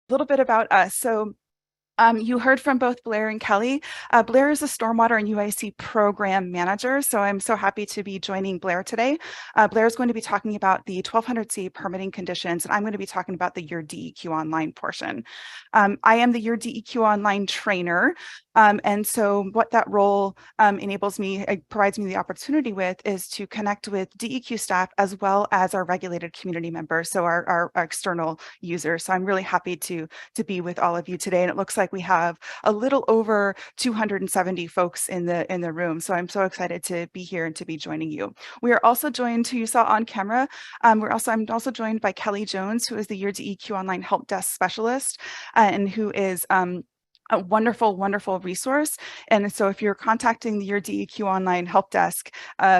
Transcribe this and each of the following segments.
little bit about us. So you heard from both Blair and Kelly. Blair is a Stormwater and UIC program manager, so I'm so happy to be joining Blair today. Blair is going to be talking about the 1200C permitting conditions, and I'm going to be talking about the Your DEQ Online portion. I am the Your DEQ Online trainer, and so what that role enables me, provides me the opportunity with, is to connect with DEQ staff as well as our regulated community members, so our external users. So I'm really happy to be with all of you today, and it looks like we have a little over 270 folks in the room. So I'm so excited to be here and to be joining you. We are also joined, who you saw on camera. I'm also joined by Kelly Jones, who is the Your DEQ Online Help Desk Specialist, and who is a wonderful, wonderful resource. And so if you're contacting Your DEQ Online Help Desk,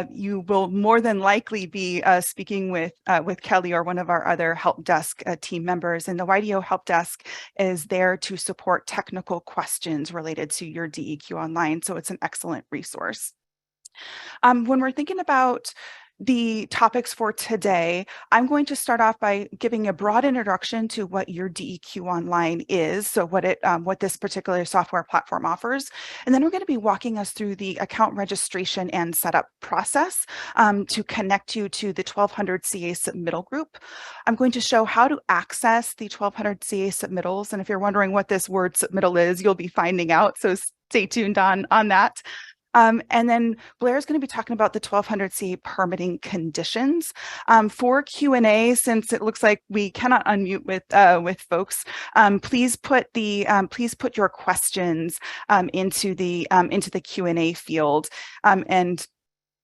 you will more than likely be speaking with Kelly or one of our other help desk team members. And the YDO Help Desk is there to support technical questions related to Your DEQ Online. So it's an excellent resource. When we're thinking about the topics for today, I'm going to start off by giving a broad introduction to what Your DEQ Online is, so what this particular software platform offers. And then we're going to be walking us through the account registration and setup process to connect you to the 1200 CA submittal group. I'm going to show how to access the 1200 CA submittals. And if you're wondering what this word submittal is, you'll be finding out. So stay tuned on that. And then Blair is going to be talking about the 1200C permitting conditions. For Q&A, since it looks like we cannot unmute with folks, please put your questions into the Q&A field. And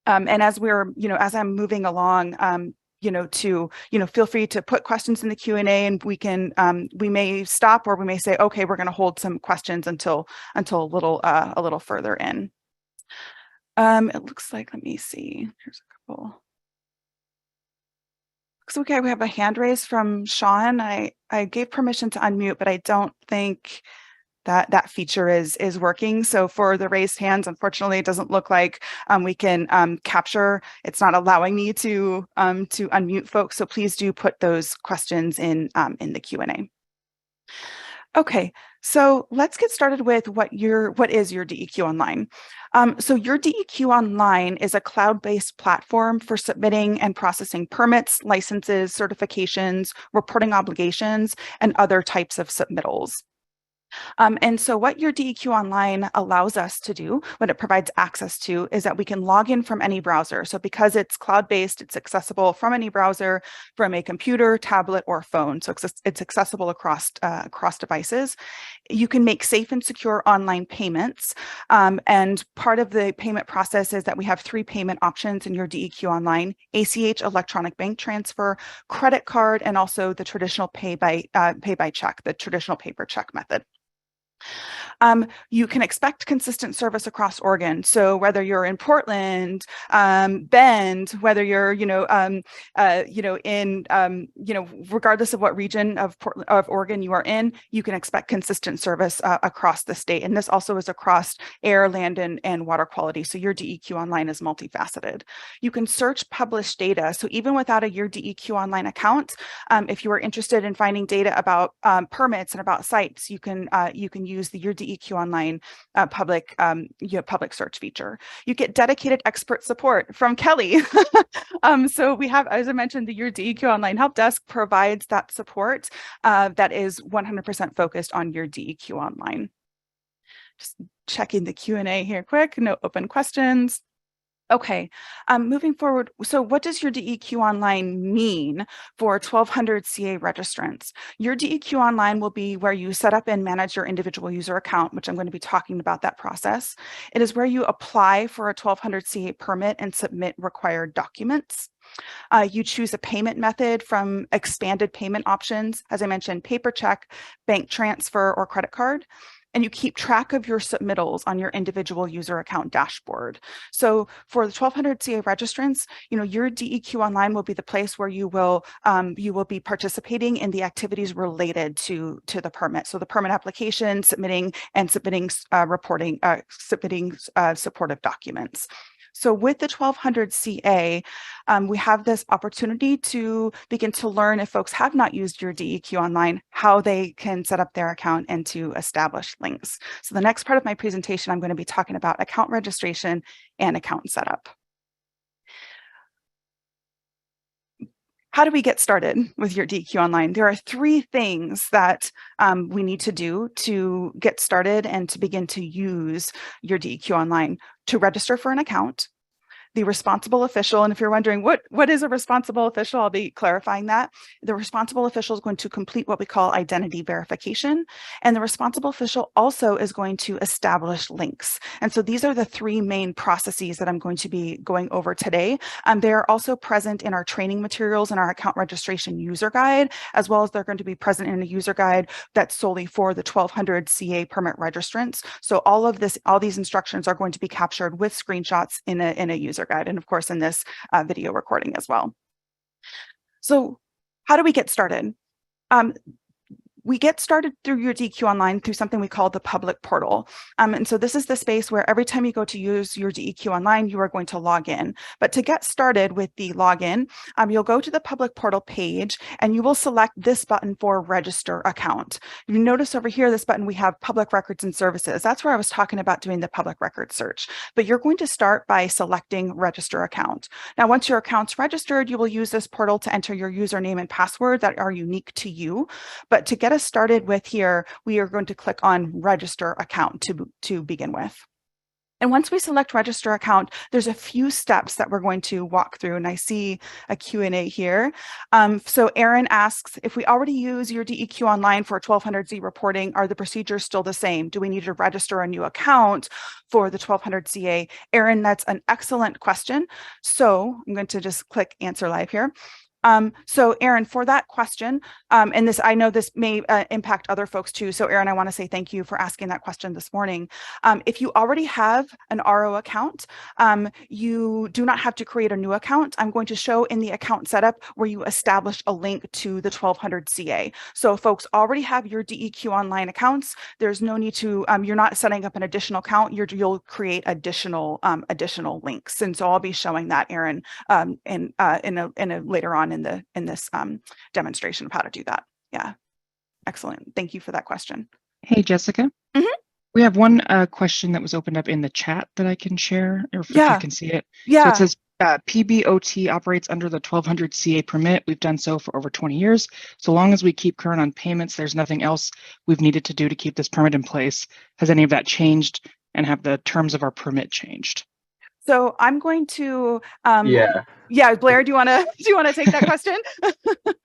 as as I'm moving along, feel free to put questions in the Q&A, and we may stop, or we may say, okay, we're going to hold some questions until a little further in. It looks like, let me see, here's a couple. Looks okay, we have a hand raised from Sean. I gave permission to unmute, but I don't think that feature is working. So for the raised hands, unfortunately, it doesn't look like we can capture. It's not allowing me to unmute folks. So please do put those questions in the Q&A. Okay, so let's get started with what is Your DEQ Online. So Your DEQ Online is a cloud-based platform for submitting and processing permits, licenses, certifications, reporting obligations, and other types of submittals. And so what Your DEQ Online allows us to do, what it provides access to, is that we can log in from any browser. So because it's cloud-based, it's accessible from any browser, from a computer, tablet, or phone. So it's accessible across devices. You can make safe and secure online payments. And part of the payment process is that we have 3 payment options in Your DEQ Online: ACH, electronic bank transfer, credit card, and also the traditional pay by check, the traditional paper check method. You can expect consistent service across Oregon. So whether you're in Portland, Bend, whether you're, regardless of what region of Oregon you are in, you can expect consistent service across the state. And this also is across air, land, and water quality. So Your DEQ Online is multifaceted. You can search published data. So even without a Your DEQ Online account, if you are interested in finding data about permits and about sites, you can use the Your DEQ Online public search feature. You get dedicated expert support from Kelly. So we have, as I mentioned, the Your DEQ Online Help Desk provides that support that is 100% focused on Your DEQ Online. Just checking the Q&A here quick, no open questions. Okay, moving forward, so what does Your DEQ Online mean for 1200 CA registrants? Your DEQ Online will be where you set up and manage your individual user account, which I'm going to be talking about that process. It is where you apply for a 1200 CA permit and submit required documents. You choose a payment method from expanded payment options, as I mentioned, paper check, bank transfer, or credit card. And you keep track of your submittals on your individual user account dashboard. So for the 1200 CA registrants, Your DEQ Online will be the place where you will be participating in the activities related to the permit. So the permit application, submitting reporting, submitting supportive documents. So with the 1200 CA, we have this opportunity to begin to learn, if folks have not used your DEQ Online, how they can set up their account and to establish links. So the next part of my presentation, I'm going to be talking about account registration and account setup. How do we get started with your DEQ Online? There are 3 things that we need to do to get started and to begin to use your DEQ Online: to register for an account, the responsible official. And if you're wondering what is a responsible official, I'll be clarifying that. The responsible official is going to complete what we call identity verification. And the responsible official also is going to establish links. And so these are the 3 main processes that I'm going to be going over today. They are also present in our training materials and our account registration user guide, as well as they're going to be present in a user guide that's solely for the 1200 CA permit registrants. So all these instructions are going to be captured with screenshots in a user guide, and of course in this video recording as well. So how do we get started? We get started through your DEQ Online through something we call the public portal. And so this is the space where every time you go to use your DEQ Online, you are going to log in. But to get started with the login, you'll go to the public portal page and you will select this button for register account. You notice over here, this button, we have public records and services. That's where I was talking about doing the public record search. But you're going to start by selecting register account. Now, once your account's registered, you will use this portal to enter your username and password that are unique to you. But to get us started with here, we are going to click on register account to begin with. And once we select register account, there's a few steps that we're going to walk through. And I see a Q&A here. So Aaron asks, if we already use your DEQ Online for 1200Z reporting, are the procedures still the same? Do we need to register a new account for the 1200 CA? Aaron, that's an excellent question. So I'm going to just click answer live here. So Aaron, for that question, and this, I know this may impact other folks too. So Aaron, I want to say thank you for asking that question this morning. If you already have an RO account, you do not have to create a new account. I'm going to show in the account setup where you establish a link to the 1200 CA. So if folks already have your DEQ Online accounts, there's no need to, you're not setting up an additional account, you'll create additional links. And so I'll be showing that, Aaron, in a later on in this demonstration of how to do that. Yeah, excellent. Thank you for that question. Hey, Jessica. Mm-hmm. We have one question that was opened up in the chat that I can share, or if you can see it. Yeah. So it says PBOT operates under the 1200 CA permit. We've done so for over 20 years. So long as we keep current on payments, there's nothing else we've needed to do to keep this permit in place. Has any of that changed, and have the terms of our permit changed? So I'm going to Blair, do you want to take that question?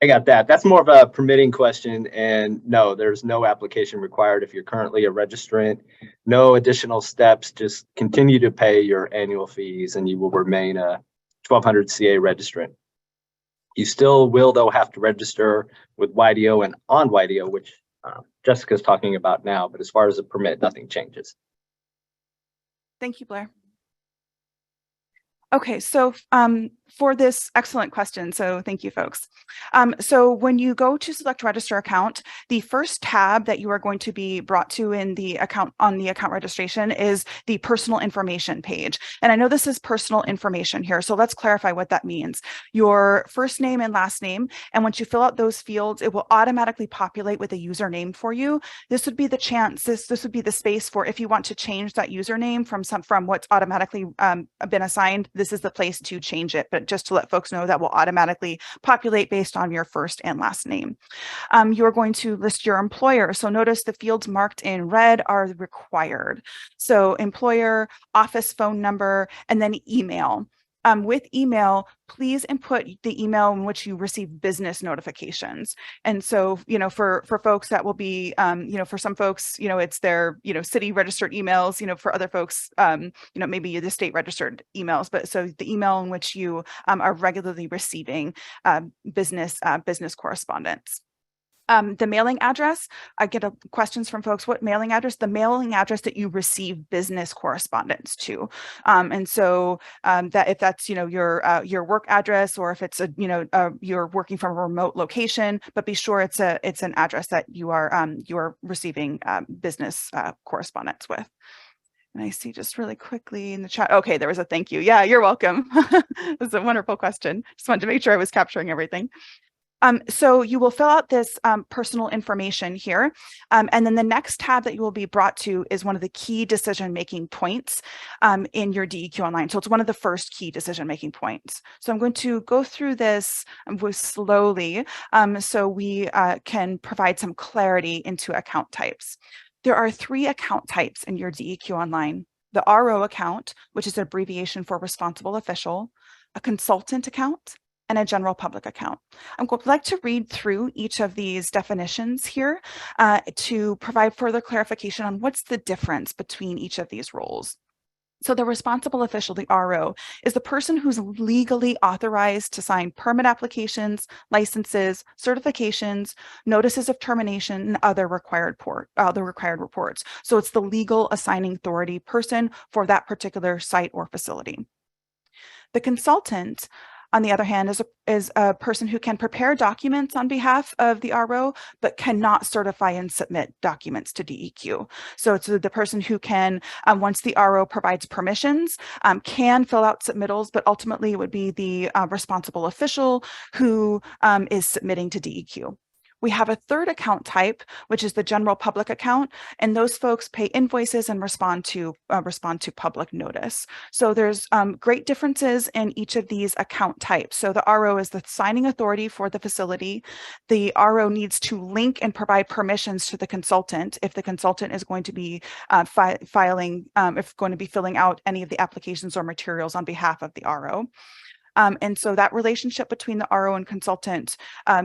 I got that. That's more of a permitting question, and no, there's no application required if you're currently a registrant. No additional steps. Just continue to pay your annual fees, and you will remain a 1200 CA registrant. You still will, though, have to register with YDO and on YDO, which Jessica's talking about now. But as far as the permit, nothing changes. Thank you, Blair. Okay, so for this excellent question, so thank you, folks. So when you go to select register account, the first tab that you are going to be brought to in the account on the account registration is the personal information page. And I know this is personal information here, so let's clarify what that means. Your first name and last name, and once you fill out those fields, it will automatically populate with a username for you. This would be the chance, this would be the space for if you want to change that username from what's automatically been assigned. This is the place to change it, but just to let folks know that will automatically populate based on your first and last name. You're going to list your employer. So notice the fields marked in red are required. So employer, office phone number, and then email. With email, please input the email in which you receive business notifications. And so, for folks that will be, for some folks, it's their, city registered emails, for other folks, maybe the state registered emails, but so the email in which you are regularly receiving business correspondence. The mailing address, I get questions from folks, what mailing address? The mailing address that you receive business correspondence to. And so that if that's, your work address, or if it's you're working from a remote location, but be sure it's an address that you are receiving business correspondence with. And I see just really quickly in the chat. Okay, there was a thank you. Yeah, you're welcome. That's a wonderful question. Just wanted to make sure I was capturing everything. So you will fill out this personal information here. And then the next tab that you will be brought to is one of the key decision-making points in your DEQ Online. So it's one of the first key decision-making points. So I'm going to go through this slowly so we can provide some clarity into account types. There are 3 account types in your DEQ Online: the RO account, which is an abbreviation for responsible official, a consultant account, and a general public account. I would like to read through each of these definitions here to provide further clarification on what's the difference between each of these roles. So the responsible official, the RO, is the person who's legally authorized to sign permit applications, licenses, certifications, notices of termination, and other required reports. So it's the legal assigning authority person for that particular site or facility. The consultant, on the other hand, is a person who can prepare documents on behalf of the RO, but cannot certify and submit documents to DEQ. So it's the person who can, once the RO provides permissions, can fill out submittals, but ultimately it would be the responsible official who is submitting to DEQ. We have a third account type, which is the general public account, and those folks pay invoices and respond to public notice. So there's great differences in each of these account types. So the RO is the signing authority for the facility. The RO needs to link and provide permissions to the consultant if the consultant is going to be filling out any of the applications or materials on behalf of the RO. And so that relationship between the RO and consultant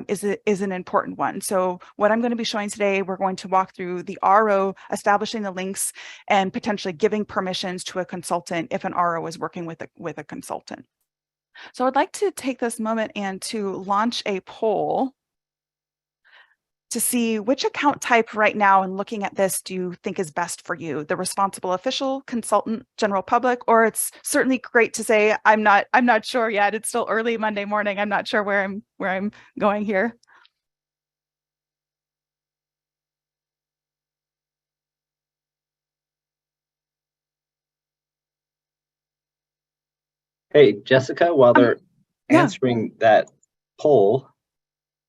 is an important one. So what I'm going to be showing today, we're going to walk through the RO establishing the links and potentially giving permissions to a consultant if an RO is working with a consultant. So I'd like to take this moment and to launch a poll to see which account type right now, and looking at this, do you think is best for you? The responsible official, consultant, general public, or it's certainly great to say, I'm not sure yet. It's still early Monday morning. I'm not sure where I'm going here. Hey, Jessica, while they're answering that poll,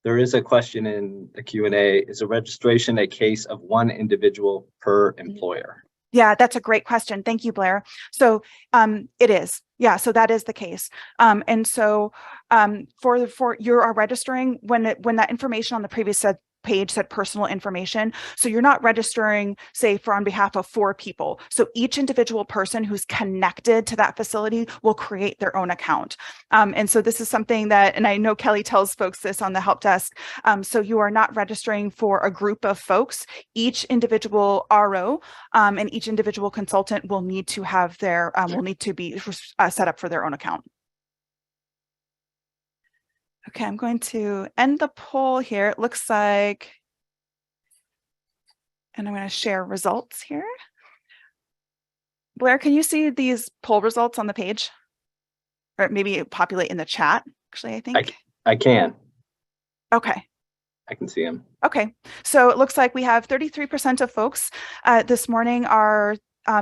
there is a question in the Q&A. Is a registration a case of one individual per employer? Yeah, that's a great question. Thank you, Blair. So it is. Yeah, so that is the case. And so for you are registering when that information on the previous page said personal information. So you're not registering, say, on behalf of 4 people. So each individual person who's connected to that facility will create their own account. And so this is something that, and I know Kelly tells folks this on the help desk. So you are not registering for a group of folks. Each individual RO and each individual consultant will need to have their, will need to be set up for their own account. Okay, I'm going to end the poll here. It looks like, and I'm going to share results here. Blair, can you see these poll results on the page? Or maybe populate in the chat, actually, I think. I can. Okay. I can see them. Okay, so it looks like we have 33% of folks this morning are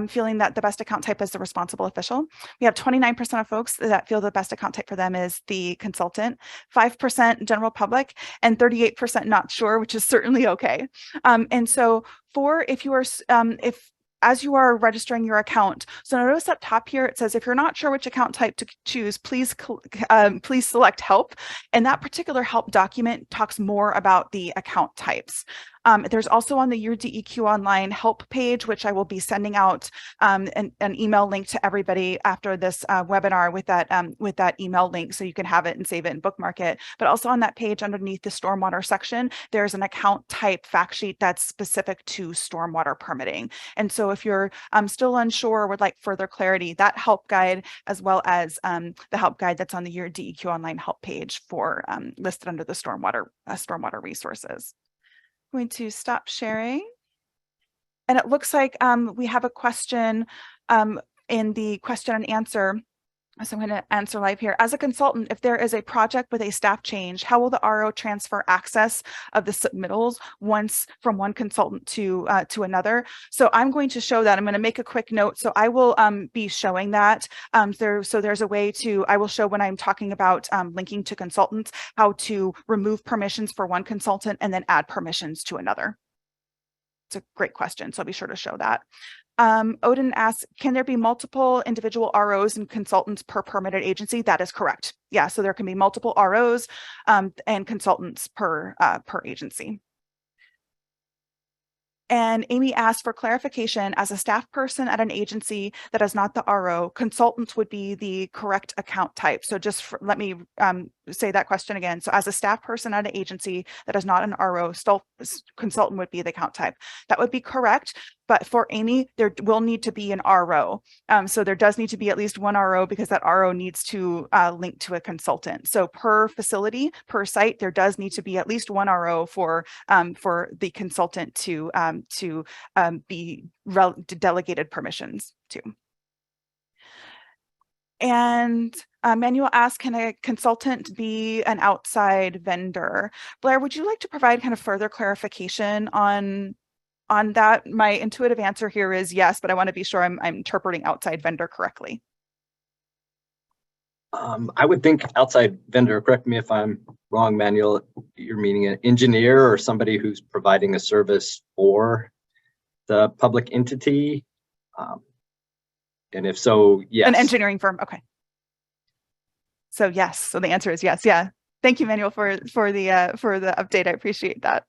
feeling that the best account type is the responsible official. We have 29% of folks that feel the best account type for them is the consultant, 5% general public, and 38% not sure, which is certainly okay. And so if you are, as you are registering your account, so notice up top here, it says, if you're not sure which account type to choose, please select help. And that particular help document talks more about the account types. There's also on the Your DEQ Online help page, which I will be sending out an email link to everybody after this webinar with that email link, so you can have it and save it and bookmark it. But also on that page underneath the stormwater section, there's an account type fact sheet that's specific to stormwater permitting. And so if you're still unsure or would like further clarity, that help guide, as well as the help guide that's on the Your DEQ Online help page for listed under the stormwater resources. Going to stop sharing. And it looks like we have a question in the question and answer So I'm going to answer live here. As a consultant, if there is a project with a staff change, how will the RO transfer access of the submittals once from one consultant to another? So I'm going to show that. I'm going to make a quick note. So I will be showing that. So there's a way to, I will show when I'm talking about linking to consultants, how to remove permissions for one consultant and then add permissions to another. It's a great question. So I'll be sure to show that. Odin asks, can there be multiple individual ROs and consultants per permitted agency? That is correct. Yeah, so there can be multiple ROs and consultants per agency. And Amy asked for clarification, as a staff person at an agency that is not the RO, consultants would be the correct account type. So just let me say that question again. So as a staff person at an agency that is not an RO, consultant would be the account type. That would be correct. But for Amy, there will need to be an RO. So there does need to be at least one RO because that RO needs to link to a consultant. So per facility, per site, there does need to be at least one RO for the consultant to be delegated permissions to. And Manuel asked, can a consultant be an outside vendor? Blair, would you like to provide kind of further clarification on that? My intuitive answer here is yes, but I want to be sure I'm interpreting outside vendor correctly. I would think outside vendor, correct me if I'm wrong, Manuel, you're meaning an engineer or somebody who's providing a service for the public entity? And if so, yes. An engineering firm, okay. So yes, so the answer is yes, yeah. Thank you, Manuel, for the update. I appreciate that.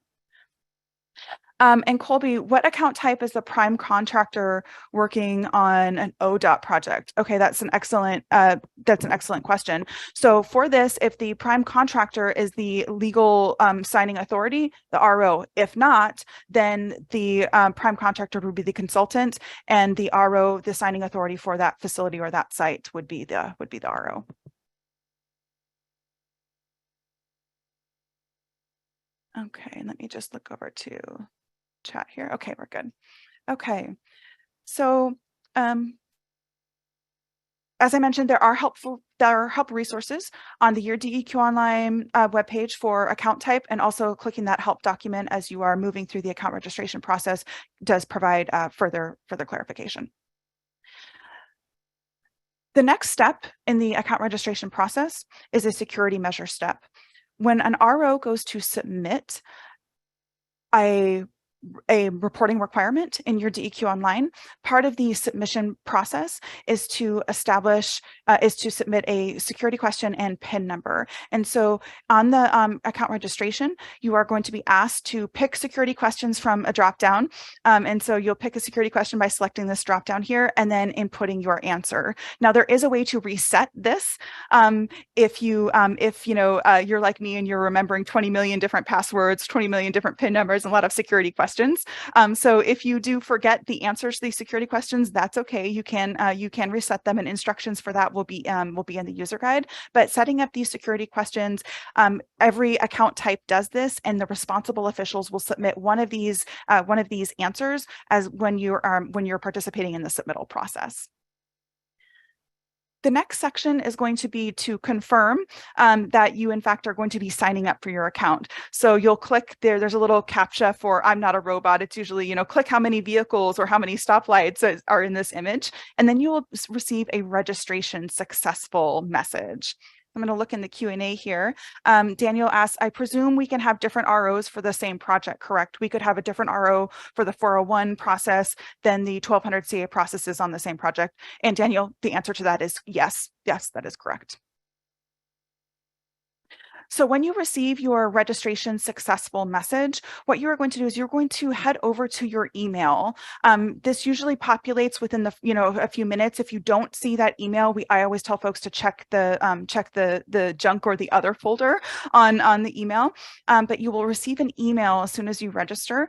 And Colby, what account type is the prime contractor working on an ODOT project? Okay, that's an excellent question. So for this, if the prime contractor is the legal signing authority, the RO. If not, then the prime contractor would be the consultant, and the RO, the signing authority for that facility or that site, would be the RO. Okay, let me just look over to chat here. Okay, we're good. Okay, so as I mentioned, there are help resources on the Your DEQ Online webpage for account type, and also clicking that help document as you are moving through the account registration process does provide further clarification. The next step in the account registration process is a security measure step. When an RO goes to submit a reporting requirement in Your DEQ Online, part of the submission process is to submit a security question and PIN number. And so on the account registration, you are going to be asked to pick security questions from a dropdown. And so you'll pick a security question by selecting this dropdown here and then inputting your answer. Now there is a way to reset this. If you're like me and you're remembering 20 million different passwords, 20 million different PIN numbers, and a lot of security questions. So if you do forget the answers to these security questions, that's okay. You can reset them, and instructions for that will be in the user guide. But setting up these security questions, every account type does this, and the responsible officials will submit one of these answers as when you're participating in the submittal process. The next section is going to be to confirm that you, in fact, are going to be signing up for your account. So you'll click there. There's a little CAPTCHA for "I'm not a robot." It's usually, click how many vehicles or how many stoplights are in this image, and then you will receive a registration successful message. I'm going to look in the Q&A here. Daniel asks, I presume we can have different ROs for the same project, correct? We could have a different RO for the 401 process than the 1200 CA processes on the same project. And Daniel, the answer to that is yes. Yes, that is correct. So when you receive your registration successful message, what you are going to do is you're going to head over to your email. This usually populates within a few minutes. If you don't see that email, I always tell folks to check the junk or the other folder on the email. But you will receive an email as soon as you register,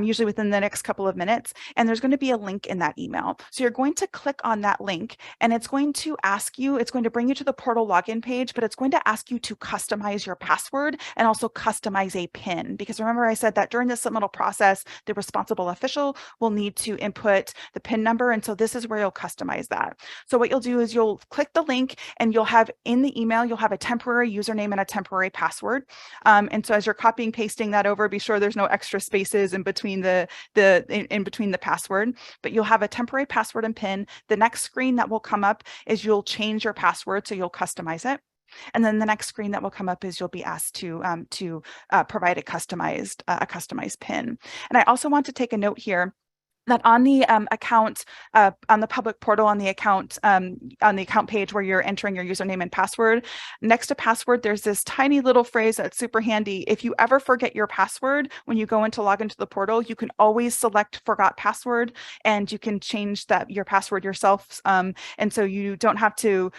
usually within the next couple of minutes. And there's going to be a link in that email. So you're going to click on that link, and it's going to ask you, it's going to bring you to the portal login page, but it's going to ask you to customize customize your password and also customize a PIN. Because remember, I said that during the submittal process, the responsible official will need to input the PIN number. And so this is where you'll customize that. So what you'll do is you'll click the link and you'll have in the email, you'll have a temporary username and a temporary password. And so as you're copying, pasting that over, be sure there's no extra spaces in between the password, but you'll have a temporary password and PIN. The next screen that will come up is you'll change your password, so you'll customize it. And then the next screen that will come up is you'll be asked to provide a customized PIN. And I also want to take a note here that on the account, on the public portal, on the account page where you're entering your username and password, next to password, there's this tiny little phrase that's super handy. If you ever forget your password, when you go in to log into the portal, you can always select forgot password and you can change your password yourself. And so you don't have to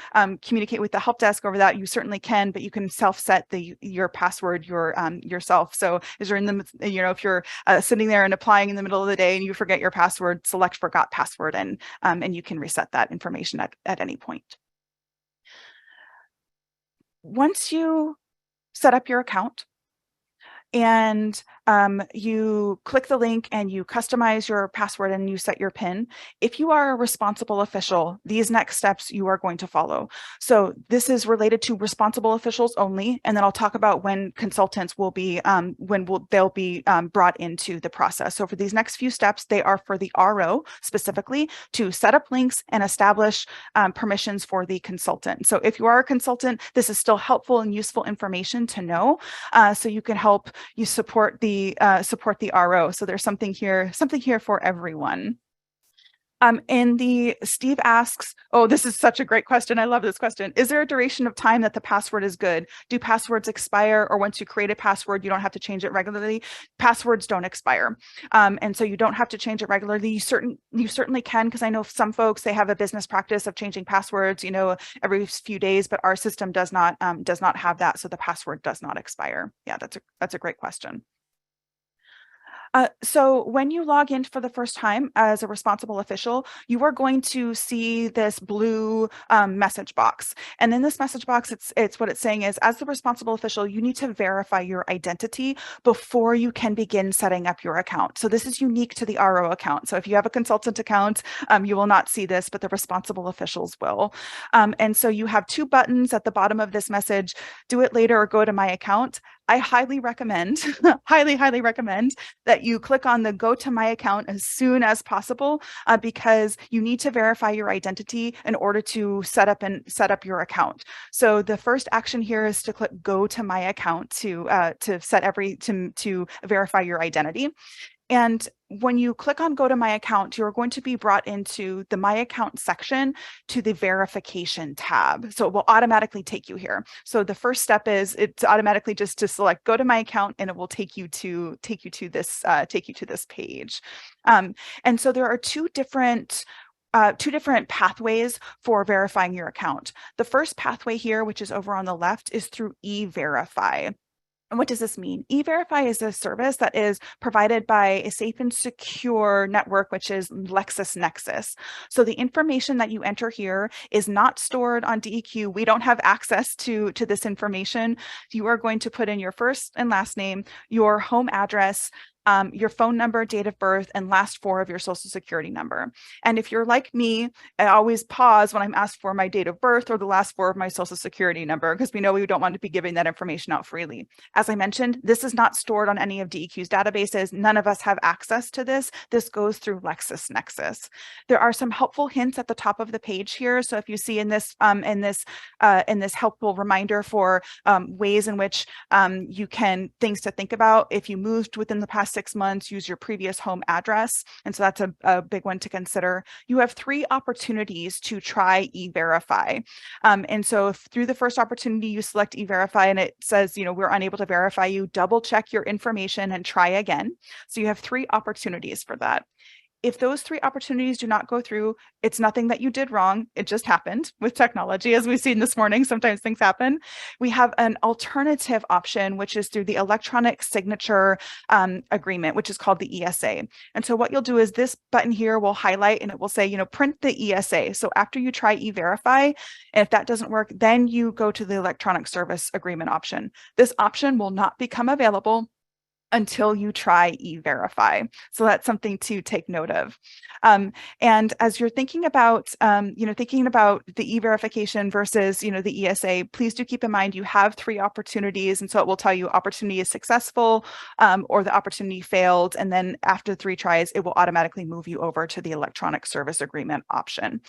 communicate with the help desk over that. You certainly can, but you can self-set your password yourself. So as you're in the, if you're sitting there and applying in the middle of the day and you forget your password, select forgot password, and you can reset that information at any point. Once you set up your account and you click the link and you customize your password and you set your PIN, if you are a responsible official, these next steps you are going to follow. So this is related to responsible officials only, and then I'll talk about when consultants will be they'll be brought into the process. So for these next few steps, they are for the RO specifically to set up links and establish permissions for the consultant. So if you are a consultant, this is still helpful and useful information to know, so you can help you support the RO. So there's something here for everyone. Steve asks, oh, this is such a great question. I love this question. Is there a duration of time that the password is good? Do passwords expire, or once you create a password, you don't have to change it regularly? Passwords don't expire. And so you don't have to change it regularly. You certainly can, because I know some folks, they have a business practice of changing passwords, every few days, but our system does not have that. So the password does not expire. Yeah, that's a great question. So when you log in for the first time as a responsible official, you are going to see this blue message box. And in this message box, it's what it's saying is, as the responsible official, you need to verify your identity before you can begin setting up your account. So this is unique to the RO account. So if you have a consultant account, you will not see this, but the responsible officials will. And so you have two buttons at the bottom of this message: do it later or go to my account. I highly recommend, highly recommend that you click on the go to my account as soon as possible, because you need to verify your identity in order to set up your account. So the first action here is to click go to my account to verify your identity. And when you click on go to my account, you're going to be brought into the my account section to the verification tab. So it will automatically take you here. So the first step is it's automatically just to select go to my account, and it will take you to this page. And so there are two different pathways for verifying your account. The first pathway here, which is over on the left, is through E-Verify. And what does this mean? E-Verify is a service that is provided by a safe and secure network, which is LexisNexis. So the information that you enter here is not stored on DEQ. We don't have access to this information. You are going to put in your first and last name, your home address, your phone number, date of birth, and last four of your social security number. And if you're like me, I always pause when I'm asked for my date of birth or the last four of my social security number, because we know we don't want to be giving that information out freely. As I mentioned, this is not stored on any of DEQ's databases. None of us have access to this. This goes through LexisNexis. There are some helpful hints at the top of the page here. So if you see in this helpful reminder for ways in which things to think about. If you moved within the past 6 months, use your previous home address. And so that's a big one to consider. You have 3 opportunities to try E-Verify. And so if through the first opportunity you select E-Verify and it says, we're unable to verify you, double check your information and try again. So you have 3 opportunities for that. If those 3 opportunities do not go through, it's nothing that you did wrong. It just happened with technology, as we've seen this morning. Sometimes things happen. We have an alternative option, which is through the electronic signature agreement, which is called the ESA. And so what you'll do is this button here will highlight and it will say, print the ESA. So after you try E-Verify, and if that doesn't work, then you go to the electronic service agreement option. This option will not become available until you try E-Verify. So that's something to take note of. And as you're thinking about, the E-Verification versus, the ESA, please do keep in mind you have 3 opportunities. And so it will tell you opportunity is successful or the opportunity failed. And then after 3 tries, it will automatically move you over to the electronic service agreement option.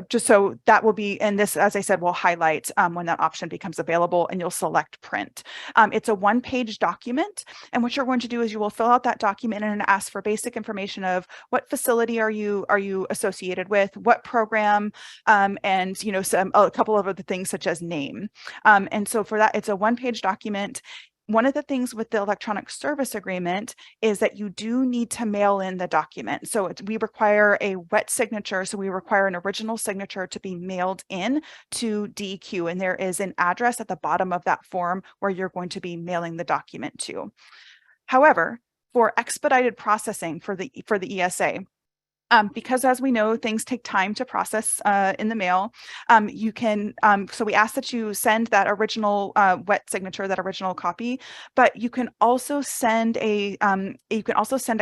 Just so that will be, and this, as I said, will highlight when that option becomes available, and you'll select print. It's a 1-page document. And what you're going to do is you will fill out that document and ask for basic information of what facility are you associated with, what program, and a couple of other things such as name. And so for that, it's a 1-page document. One of the things with the electronic service agreement is that you do need to mail in the document. So we require a wet signature. So we require an original signature to be mailed in to DEQ. And there is an address at the bottom of that form where you're going to be mailing the document to. However, for expedited processing for the ESA, because as we know, things take time to process in the mail. So we ask that you send that original wet signature, that original copy, but you can also send a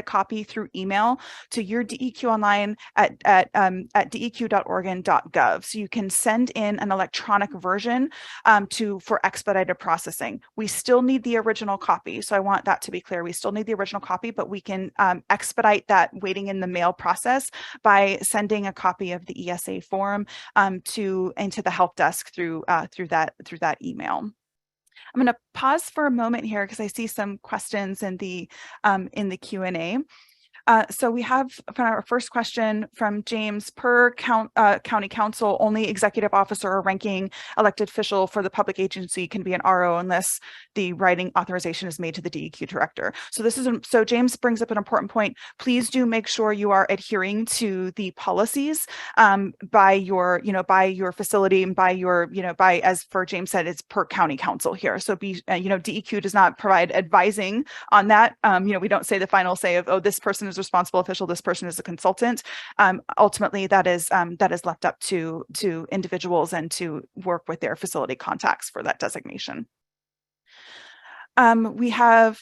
copy through email to Your DEQ Online at deq.oregon.gov. So you can send in an electronic version for expedited processing. We still need the original copy, so I want that to be clear. We still need the original copy, but we can expedite that waiting in the mail process by sending a copy of the ESA form into the help desk through that email. I'm going to pause for a moment here because I see some questions in the Q&A. So we have our first question from James. Per county council, only executive officer or ranking elected official for the public agency can be an RO unless the writing authorization is made to the DEQ director. So so James brings up an important point. Please do make sure you are adhering to the policies by your facility and by as for James said, it's per county council here. So DEQ does not provide advising on that. We don't say the final say of, oh, this person is responsible official, this person is a consultant. Ultimately, that is left up to individuals and to work with their facility contacts for that designation. We have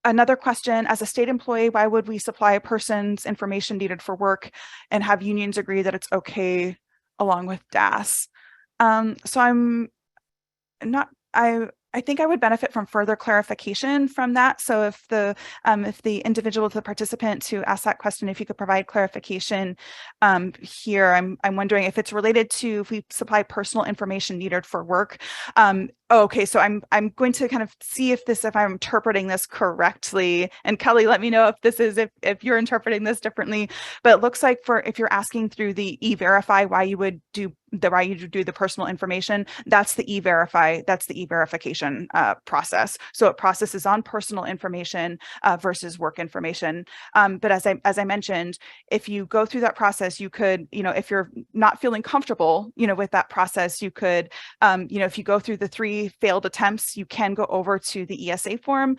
another question. As a state employee, why would we supply a person's information needed for work and have unions agree that it's okay along with DAS? So I think I would benefit from further clarification from that. So if the individual, the participant who asked that question, if you could provide clarification here, I'm wondering if it's related to if we supply personal information needed for work. Okay, so I'm going to kind of see if I'm interpreting this correctly. And Kelly, let me know if you're interpreting this differently. But it looks like if you're asking through the E-Verify why you would do the personal information, that's the E-Verify, that's the E-Verification process. So it processes on personal information versus work information. But as I mentioned, if you go through that process, you could, if you're not feeling comfortable, with that process, you could, if you go through the 3 failed attempts, you can go over to the ESA form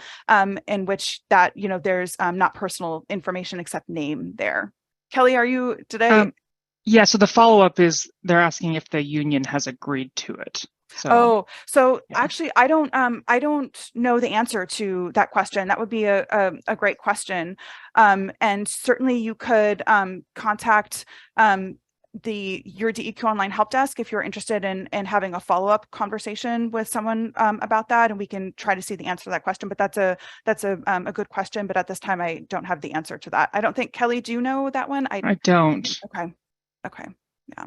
in which that, there's not personal information except name there. Kelly, Yeah, so the follow-up is they're asking if the union has agreed to it. So actually, I don't know the answer to that question. That would be a great question. And certainly you could contact Your DEQ Online help desk if you're interested in having a follow-up conversation with someone about that, and we can try to see the answer to that question. But that's a good question, but at this time I don't have the answer to that. I don't think, Kelly, do you know that one? I don't. Okay. Yeah.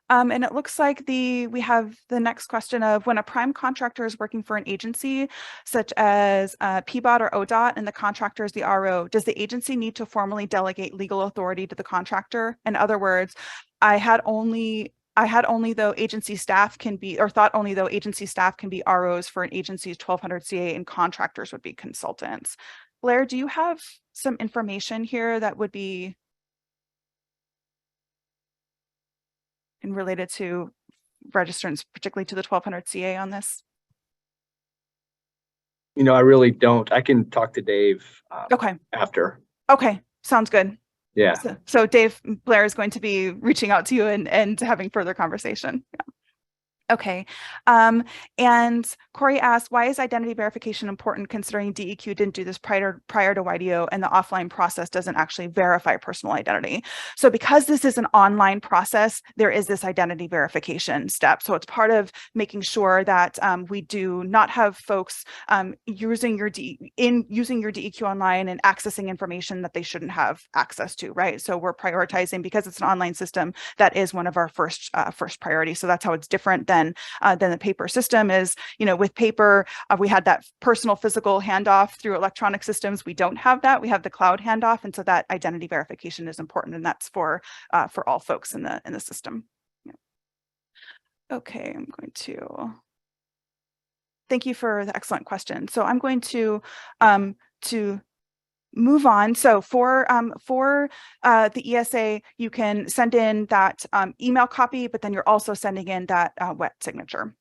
And it looks like we have the next question of when a prime contractor is working for an agency such as PBOT or ODOT and the contractor is the RO, does the agency need to formally delegate legal authority to the contractor? In other words, I had only though agency staff can be, or thought only though agency staff can be ROs for an agency's 1200 CA and contractors would be consultants. Blair, do you have some information here that would be related to registrants, particularly to the 1200 CA on this? I really don't. I can talk to Dave Okay. after. Okay, sounds good. Yeah. So Dave, Blair is going to be reaching out to you and having further conversation. Yeah. Okay. And Corey asked, why is identity verification important considering DEQ didn't do this prior to YDO and the offline process doesn't actually verify personal identity? So because this is an online process, there is this identity verification step. So it's part of making sure that we do not have folks using your DEQ Online and accessing information that they shouldn't have access to, right? So we're prioritizing, because it's an online system, that is one of our first priorities. So that's how it's different than the paper system is. With paper, we had that personal physical handoff through electronic systems. We don't have that. We have the cloud handoff, and so that identity verification is important, and that's for all folks in the system. Yeah. Okay, I'm going to thank you for the excellent question. So I'm going to move on. So for the ESA, you can send in that email copy, but then you're also sending in that wet signature.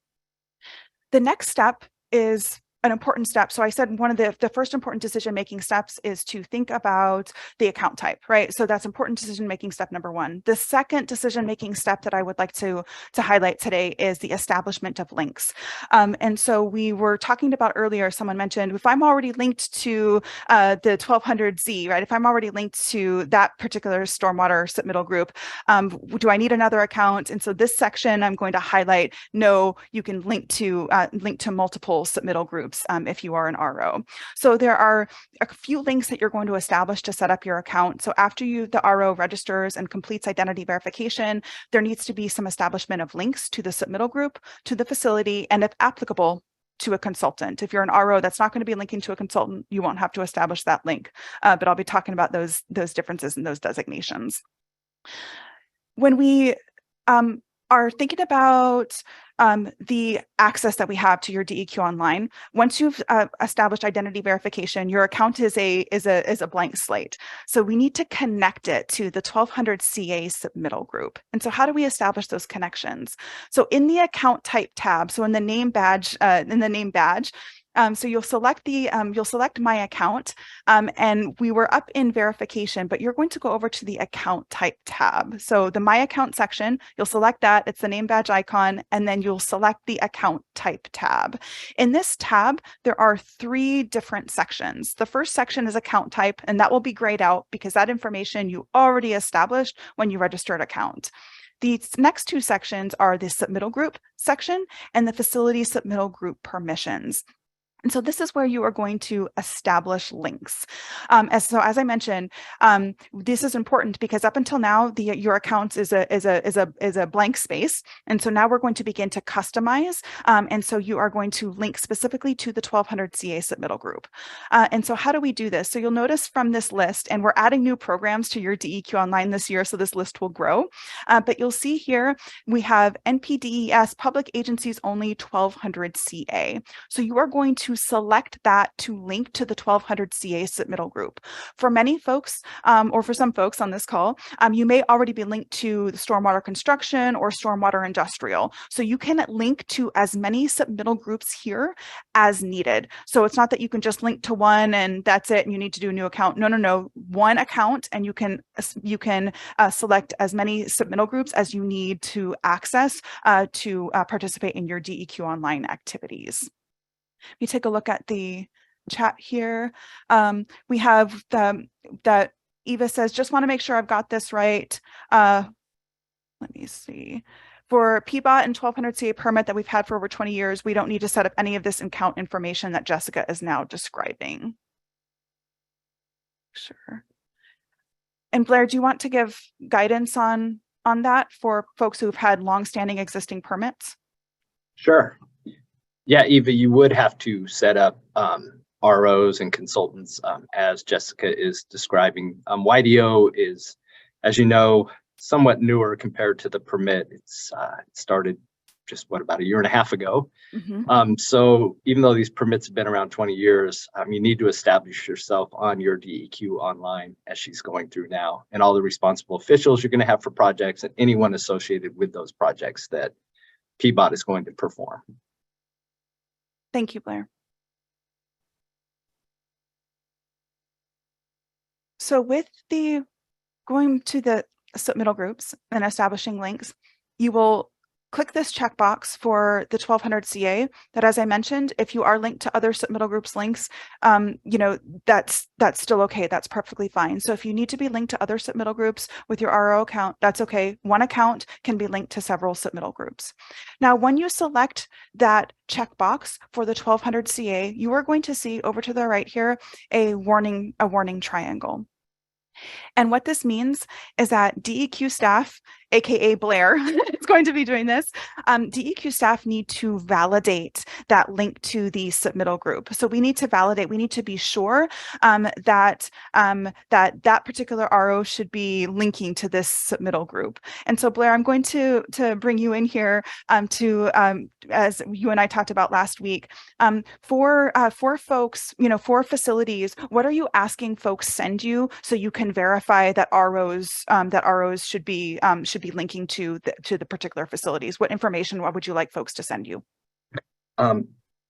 The next step is an important step. So I said one of the first important decision-making steps is to think about the account type, right? So that's important decision-making step number one. The second decision-making step that I would like to highlight today is the establishment of links. And so we were talking about earlier, someone mentioned, if I'm already linked to the 1200Z, right? If I'm already linked to that particular stormwater submittal group, do I need another account? And so this section, I'm going to highlight, no, you can link to multiple submittal groups if you are an RO. So there are a few links that you're going to establish to set up your account. So after the RO registers and completes identity verification, there needs to be some establishment of links to the submittal group, to the facility, and if applicable, to a consultant. If you're an RO that's not going to be linking to a consultant, you won't have to establish that link. But I'll be talking about those differences and those designations. When we are thinking about the access that we have to your DEQ Online, once you've established identity verification, your account is a blank slate. So we need to connect it to the 1200 CA submittal group. And so how do we establish those connections? So in the account type tab, so in the name badge, so you'll select my account, and we were up in verification, but you're going to go over to the account type tab. So the my account section, you'll select that, it's the name badge icon, and then you'll select the account type tab. In this tab, there are 3 different sections. The first section is account type, and that will be grayed out because that information you already established when you registered an account. The next 2 sections are the submittal group section and the facility submittal group permissions. And so this is where you are going to establish links. As I mentioned, this is important because up until now, your account is a blank space, and so now we're going to begin to customize. And so you are going to link specifically to the 1200 CA submittal group. And so how do we do this? So you'll notice from this list, and we're adding new programs to your DEQ Online this year, so this list will grow. But you'll see here we have NPDES Public Agencies Only 1200 CA. So you are going to select that to link to the 1200 CA submittal group. For many folks, or for some folks on this call, you may already be linked to the stormwater construction or stormwater industrial. So you can link to as many submittal groups here as needed. So it's not that you can just link to one and that's it and you need to do a new account. No. One account, and you can select as many submittal groups as you need to access to participate in your DEQ Online activities. You take a look at the chat here. We have that Eva says, just want to make sure I've got this right. Let me see. For PBOT and 1200 CA permit that we've had for over 20 years, we don't need to set up any of this account information that Jessica is now describing. Sure. And Blair, do you want to give guidance on that for folks who've had longstanding existing permits? Sure. Yeah, Eva, you would have to set up ROs and consultants as Jessica is describing. YDO is, as you know, somewhat newer compared to the permit. It's started just about a year and a half ago. Mm-hmm. So even though these permits have been around 20 years, you need to establish yourself on Your DEQ Online as she's going through now, and all the responsible officials you're going to have for projects and anyone associated with those projects that PBOT is going to perform. Thank you, Blair. So with the going to the submittal groups and establishing links, you will click this checkbox for the 1200 CA that, as I mentioned, if you are linked to other submittal groups links, that's still okay. That's perfectly fine. So if you need to be linked to other submittal groups with your RO account, that's okay. One account can be linked to several submittal groups. Now, when you select that checkbox for the 1200 CA, you are going to see over to the right here a warning triangle. And what this means is that DEQ staff, aka Blair, is going to be doing this. DEQ staff need to validate that link to the submittal group. So we need to validate, we need to be sure that particular RO should be linking to this submittal group. And so Blair, I'm going to bring you in here as you and I talked about last week, for folks, for facilities, what are you asking folks send you so you can verify that ROs should be linking to the particular facilities? What information would you like folks to send you?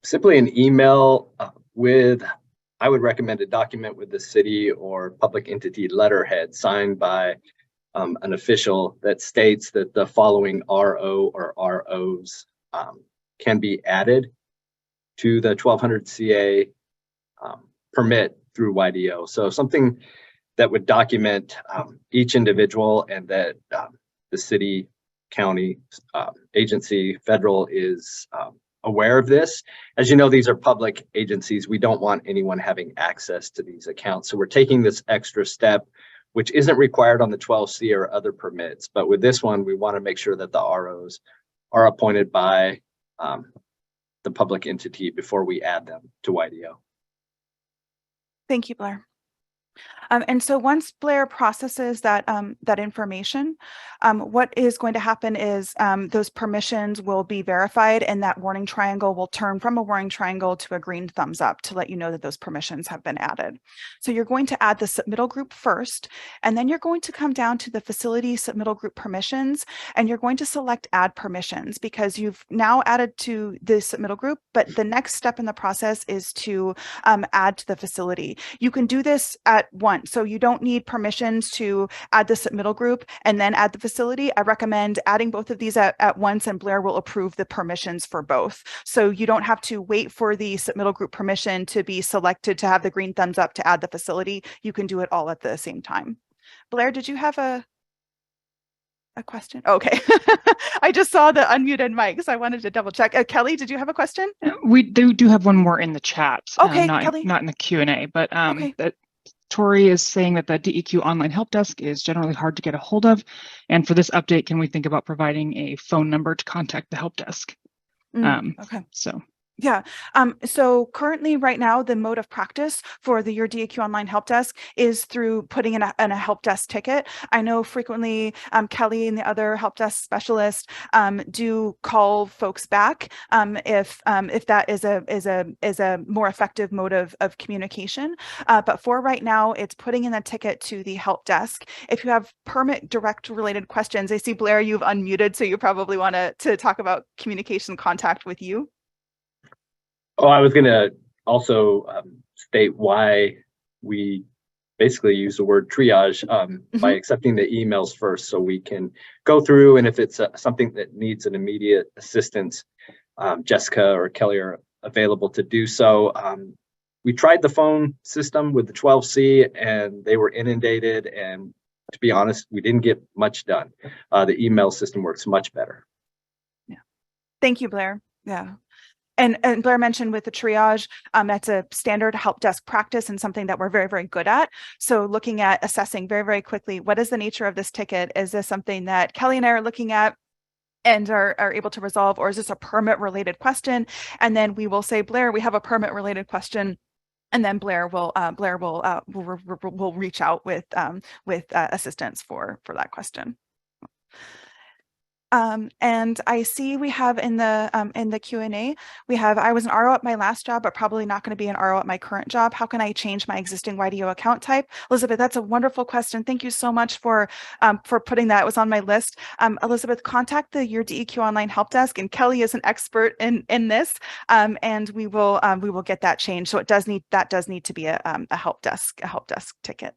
Simply an email I would recommend a document with the city or public entity letterhead signed by an official that states that the following RO or ROs can be added to the 1200 CA permit through YDO. So something that would document each individual, and that the city, county, agency, federal is aware of this. As you know, these are public agencies. We don't want anyone having access to these accounts. So we're taking this extra step, which isn't required on the 12C or other permits. But with this one, we want to make sure that the ROs are appointed by the public entity before we add them to YDO. Thank you, Blair. And so once Blair processes that information, what is going to happen is those permissions will be verified, and that warning triangle will turn from a warning triangle to a green thumbs up to let you know that those permissions have been added. So you're going to add the submittal group first, and then you're going to come down to the facility submittal group permissions, and you're going to select add permissions because you've now added to the submittal group, but the next step in the process is to add to the facility. You can do this at once. So you don't need permissions to add the submittal group and then add the facility. I recommend adding both of these at once, and Blair will approve the permissions for both. So you don't have to wait for the submittal group permission to be selected to have the green thumbs up to add the facility. You can do it all at the same time. Blair, did you have a question? Okay. I just saw the unmuted mic, so I wanted to double check. Kelly, did you have a question? We do have one more in the chat. Okay, Kelly. Not in the Q&A, but okay. Tori is saying that the DEQ online help desk is generally hard to get a hold of. And for this update, can we think about providing a phone number to contact the help desk? Okay. So. Yeah. So currently right now, the mode of practice for the Your DEQ Online Help Desk is through putting in a help desk ticket. I know frequently Kelly and the other help desk specialists do call folks back if that is a more effective mode of communication. But for right now, it's putting in a ticket to the help desk. If you have permit direct related questions, I see Blair, you've unmuted, so you probably want to talk about communication contact with you. Oh, I was going to also state why we basically use the word triage by accepting the emails first, so we can go through, and if it's something that needs an immediate assistance, Jessica or Kelly are available to do so. We tried the phone system with the 12C, and they were inundated, and to be honest, we didn't get much done. The email system works much better. Yeah. Thank you, Blair. Yeah. And Blair mentioned with the triage, that's a standard help desk practice and something that we're very, very good at. So looking at assessing very, very quickly, what is the nature of this ticket? Is this something that Kelly and I are looking at and are able to resolve, or is this a permit related question? And then we will say, Blair, we have a permit related question. And then Blair will reach out with assistance for that question. And I see we have in the Q&A, we have, I was an RO at my last job, but probably not going to be an RO at my current job. How can I change my existing YDO account type? Elizabeth, that's a wonderful question. Thank you so much for putting that. It was on my list. Elizabeth, contact the Your DEQ Online help desk, and Kelly is an expert in this, and we will get that changed. So it does need to be a help desk ticket.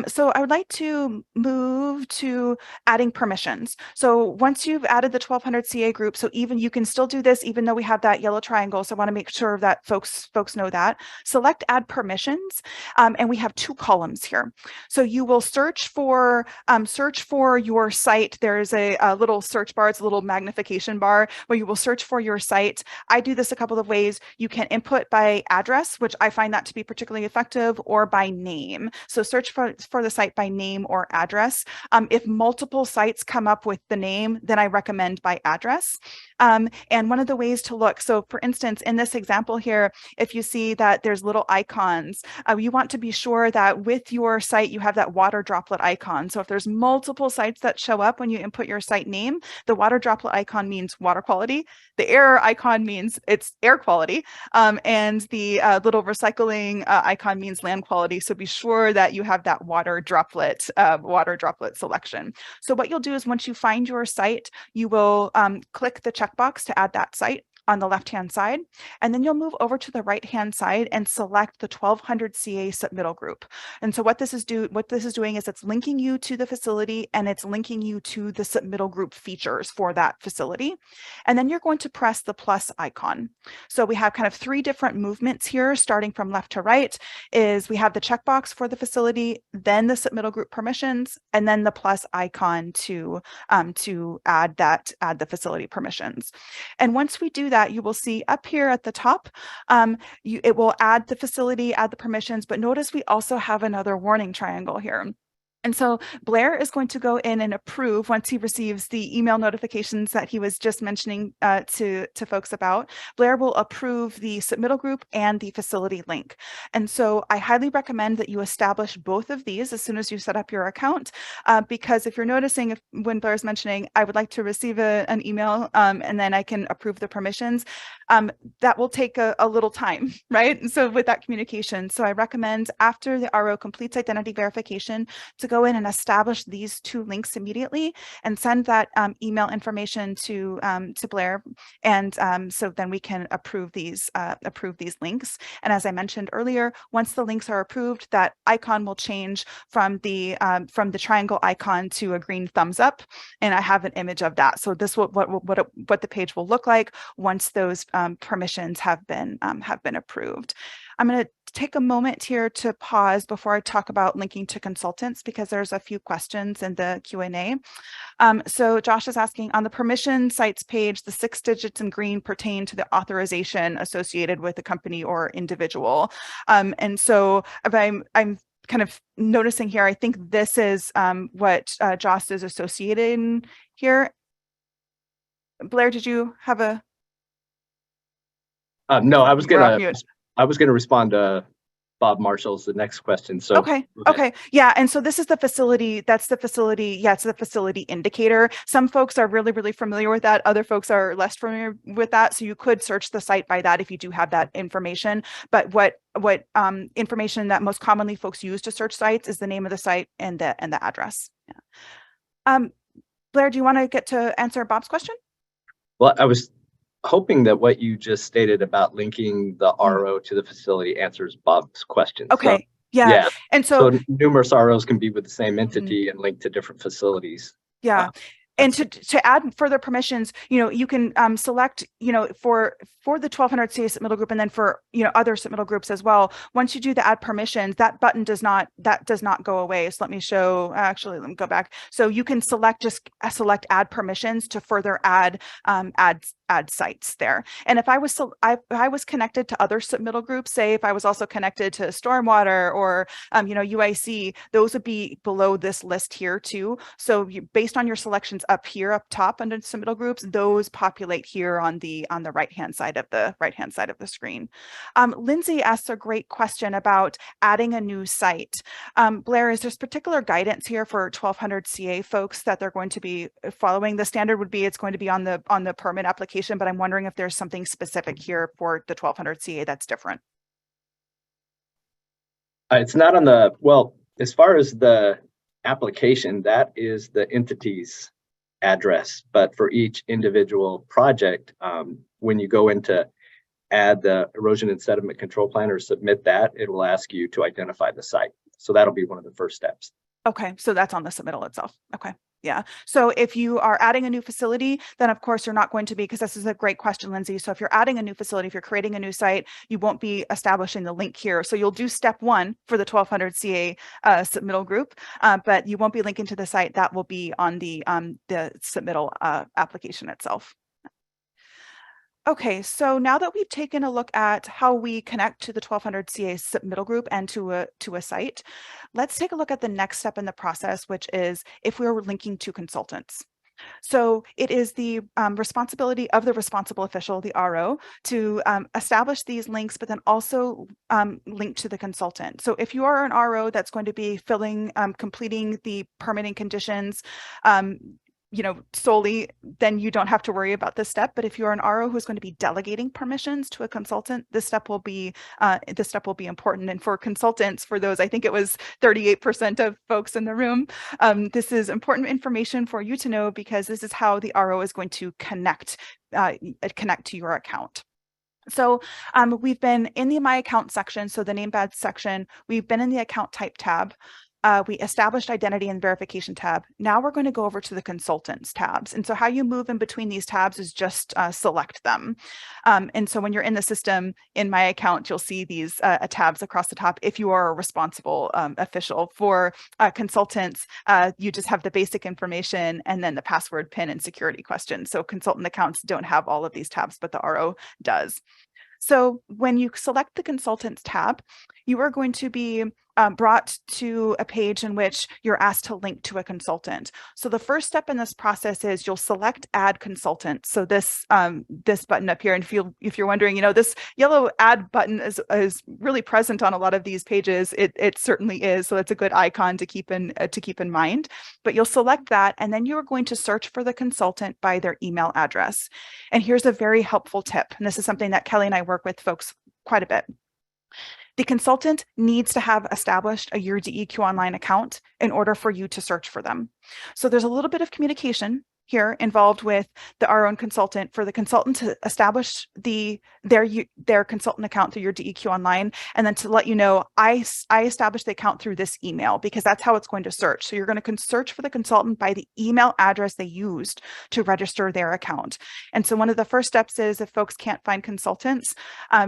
So I would like to move to adding permissions. So once you've added the 1200 CA group, so even you can still do this even though we have that yellow triangle. So I want to make sure that folks know that. Select add permissions, and we have two columns here. So you will search for your site. There's a little search bar, it's a little magnification bar where you will search for your site. I do this a couple of ways. You can input by address, which I find that to be particularly effective, or by name. So search for the site by name or address. If multiple sites come up with the name, then I recommend by address. And one of the ways to look, so for instance, in this example here, if you see that there's little icons, you want to be sure that with your site, you have that water droplet icon. So if there's multiple sites that show up when you input your site name, the water droplet icon means water quality. The error icon means it's air quality. And the little recycling icon means land quality. So be sure that you have that water droplet selection. So what you'll do is once you find your site, you will click the checkbox to add that site on the left-hand side, and then you'll move over to the right-hand side and select the 1200 CA submittal group. And so what this is doing is it's linking you to the facility, and it's linking you to the submittal group features for that facility. And then you're going to press the plus icon. So we have kind of three different movements here, starting from left to right. Is we have the checkbox for the facility, then the submittal group permissions, and then the plus icon to add the facility permissions. And once we do that, you will see up here at the top, it will add the facility, add the permissions, but notice we also have another warning triangle here. And so Blair is going to go in and approve once he receives the email notifications that he was just mentioning to folks about. Blair will approve the submittal group and the facility link. And so I highly recommend that you establish both of these as soon as you set up your account, because if you're noticing, when Blair is mentioning, I would like to receive an email and then I can approve the permissions, that will take a little time, right? And so with that communication, so I recommend after the RO completes identity verification to go in and establish these two links immediately and send that email information to Blair, and so then we can approve these links. And as I mentioned earlier, once the links are approved, that icon will change from the triangle icon to a green thumbs up, and I have an image of that. So this will what the page will look like once those permissions have been approved. I'm going to take a moment here to pause before I talk about linking to consultants, because there's a few questions in the Q&A. So Josh is asking, on the permission sites page, the 6 digits in green pertain to the authorization associated with a company or individual. And so if I'm kind of noticing here, I think this is what Josh is associated here. Blair, did you have a? No, I was gonna respond to Bob Marshall's the next question. So okay, yeah. And so this is the facility. That's the facility. Yeah, it's the facility indicator. Some folks are really familiar with that. Other folks are less familiar with that. So you could search the site by that if you do have that information. But what information that most commonly folks use to search sites is the name of the site and the address. Yeah. Blair, do you want to get to answer Bob's question? Well, I was hoping that what you just stated about linking the RO to the facility answers Bob's question. Okay. So, yeah. And so numerous ROs can be with the same entity and linked to different facilities. Yeah. And to add further permissions, you can select, for the 1200 CA submittal group, and then for, other submittal groups as well. Once you do the add permissions, that button does not go away. So let me show, actually, let me go back. So you can select add permissions to further add sites there. And if I was connected to other submittal groups, say if I was also connected to Stormwater or UIC, those would be below this list here too. So based on your selections up here, up top under submittal groups, those populate here on the right-hand side of the screen. Lindsay asks a great question about adding a new site. Blair, is there particular guidance here for 1200 CA folks that they're going to be following? The standard would be it's going to be on the permit application, but I'm wondering if there's something specific here for the 1200 CA that's different. It's not on the, well, as far as the application, that is the entity's address. But for each individual project, when you go into add the erosion and sediment control plan or submit that, it will ask you to identify the site. So that'll be one of the first steps. Okay, so that's on the submittal itself. Okay. Yeah. So if you are adding a new facility, then of course you're not going to be, because this is a great question, Lindsay. So if you're adding a new facility, if you're creating a new site, you won't be establishing the link here. So you'll do step 1 for the 1200 CA submittal group, but you won't be linking to the site. That will be on the submittal application itself. Okay, so now that we've taken a look at how we connect to the 1200 CA submittal group and to a site, let's take a look at the next step in the process, which is if we're linking to consultants. So it is the responsibility of the responsible official, the RO, to establish these links, but then also link to the consultant. So if you are an RO that's going to be completing the permitting conditions, solely, then you don't have to worry about this step. But if you're an RO who's going to be delegating permissions to a consultant, this step will be important. And for consultants, for those, I think it was 38% of folks in the room, this is important information for you to know, because this is how the RO is going to connect to your account. So we've been in the My Account section, so the name badge section. We've been in the Account Type tab. We established identity and verification tab. Now we're going to go over to the consultants tabs. And so how you move in between these tabs is just select them. And so when you're in the system in My Account, you'll see these tabs across the top if you are a responsible official. For consultants, you just have the basic information and then the password, PIN, and security questions. So consultant accounts don't have all of these tabs, but the RO does. So when you select the consultants tab, you are going to be brought to a page in which you're asked to link to a consultant. So the first step in this process is you'll select Add Consultant. So this button up here, and if you're wondering, this yellow Add button is really present on a lot of these pages. It certainly is. So it's a good icon to keep in mind. But you'll select that, and then you are going to search for the consultant by their email address. And here's a very helpful tip, and this is something that Kelly and I work with folks quite a bit. The consultant needs to have established a Your DEQ Online account in order for you to search for them. So there's a little bit of communication here involved with our own consultant for the consultant to establish their consultant account through Your DEQ Online, and then to let you know, I established the account through this email, because that's how it's going to search. So you're going to search for the consultant by the email address they used to register their account. And so one of the first steps is, if folks can't find consultants,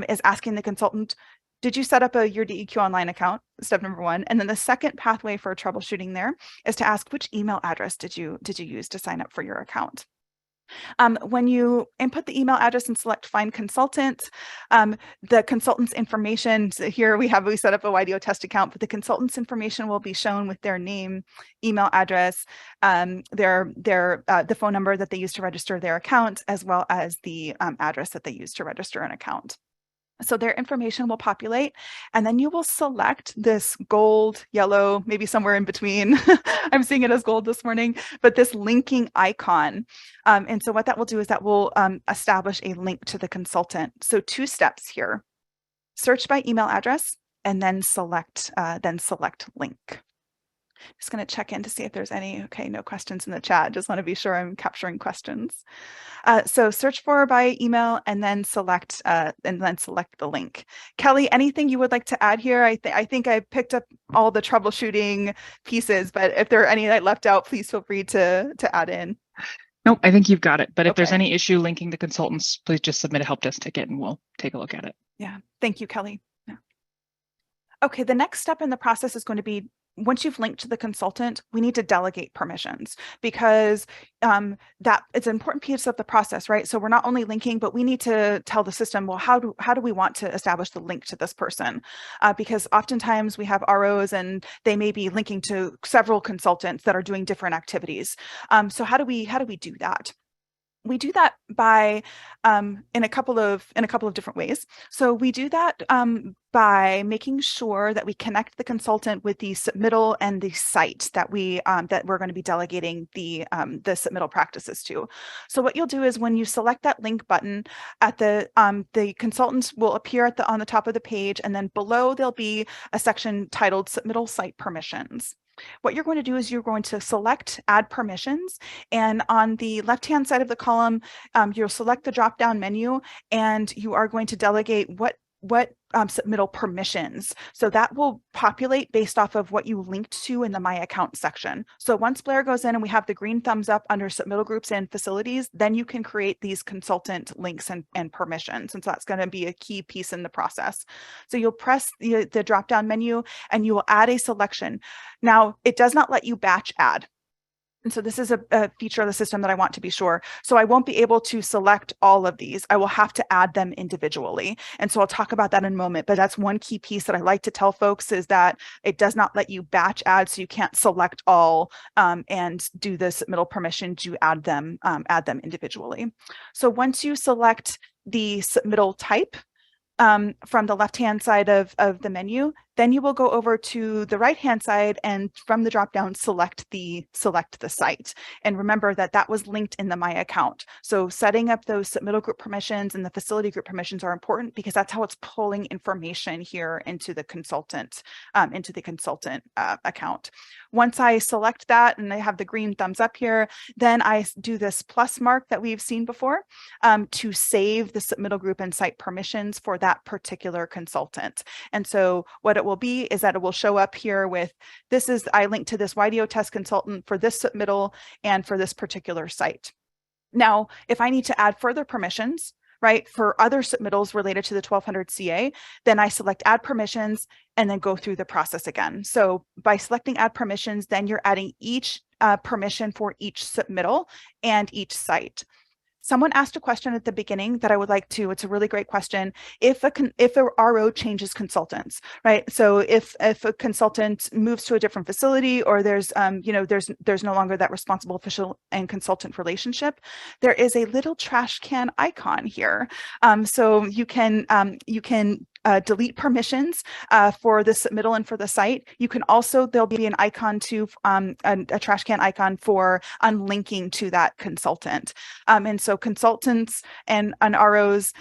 is asking the consultant, did you set up a Your DEQ Online account? Step number 1. And then the second pathway for troubleshooting there is to ask, which email address did you use to sign up for your account? When you input the email address and select Find Consultant, the consultant's information, so here we set up a YDO test account, but the consultant's information will be shown with their name, email address, the phone number that they use to register their account, as well as the address that they use to register an account. So their information will populate, and then you will select this gold, yellow, maybe somewhere in between. I'm seeing it as gold this morning, but this linking icon. And so what that will do is that will establish a link to the consultant. So 2 steps here: search by email address, and then select link. Just going to check in to see if there's any. Okay, no questions in the chat. Just want to be sure I'm capturing questions. So search for by email, and then select the link. Kelly, anything you would like to add here? I think I picked up all the troubleshooting pieces, but if there are any that I left out, please feel free to add in. Nope, I think you've got it. But if there's Okay. any issue linking the consultants, please just submit a help desk ticket and we'll take a look at it. Yeah, thank you, Kelly. Yeah. Okay, the next step in the process is going to be once you've linked to the consultant, we need to delegate permissions, because that it's an important piece of the process, right? So we're not only linking, but we need to tell the system, well, how do we want to establish the link to this person? Because oftentimes we have ROs and they may be linking to several consultants that are doing different activities. So how do we do that? We do that by in a couple of different ways. So we do that by making sure that we connect the consultant with the submittal and the site that we're going to be delegating the submittal practices to. So what you'll do is when you select that link button at the consultants will appear on the top of the page, and then below there'll be a section titled Submittal Site Permissions. What you're going to do is you're going to select Add Permissions, and on the left-hand side of the column, you'll select the drop-down menu, and you are going to delegate what submittal permissions. So that will populate based off of what you linked to in the My Account section. So once Blair goes in and we have the green thumbs up under submittal groups and facilities, then you can create these consultant links and permissions. And so that's going to be a key piece in the process. So you'll press the drop-down menu and you will add a selection. Now, it does not let you batch add. And so this is a feature of the system that I want to be sure. So I won't be able to select all of these. I will have to add them individually. And so I'll talk about that in a moment, but that's one key piece that I like to tell folks, is that it does not let you batch add. So you can't select all and do the submittal permission to add them individually. So once you select the submittal type from the left-hand side of the menu, then you will go over to the right-hand side, and from the drop-down, select the site. And remember that that was linked in the My Account. So setting up those submittal group permissions and the facility group permissions are important, because that's how it's pulling information here into the consultant account. Once I select that and I have the green thumbs up here, then I do this plus mark that we've seen before to save the submittal group and site permissions for that particular consultant. And so what it will be is that it will show up here with, I linked to this YDO test consultant for this submittal and for this particular site. Now, if I need to add further permissions, right, for other submittals related to the 1200 CA, then I select Add Permissions and then go through the process again. So by selecting Add Permissions, then you're adding each permission for each submittal and each site. Someone asked a question at the beginning that I would like to, it's a really great question. If a RO changes consultants, right? So if a consultant moves to a different facility, or there's no longer that responsible official and consultant relationship, there is a little trash can icon here. So you can delete permissions for the submittal and for the site. You can also, there'll be an icon to a trash can icon for unlinking to that consultant. And so consultants and ROs,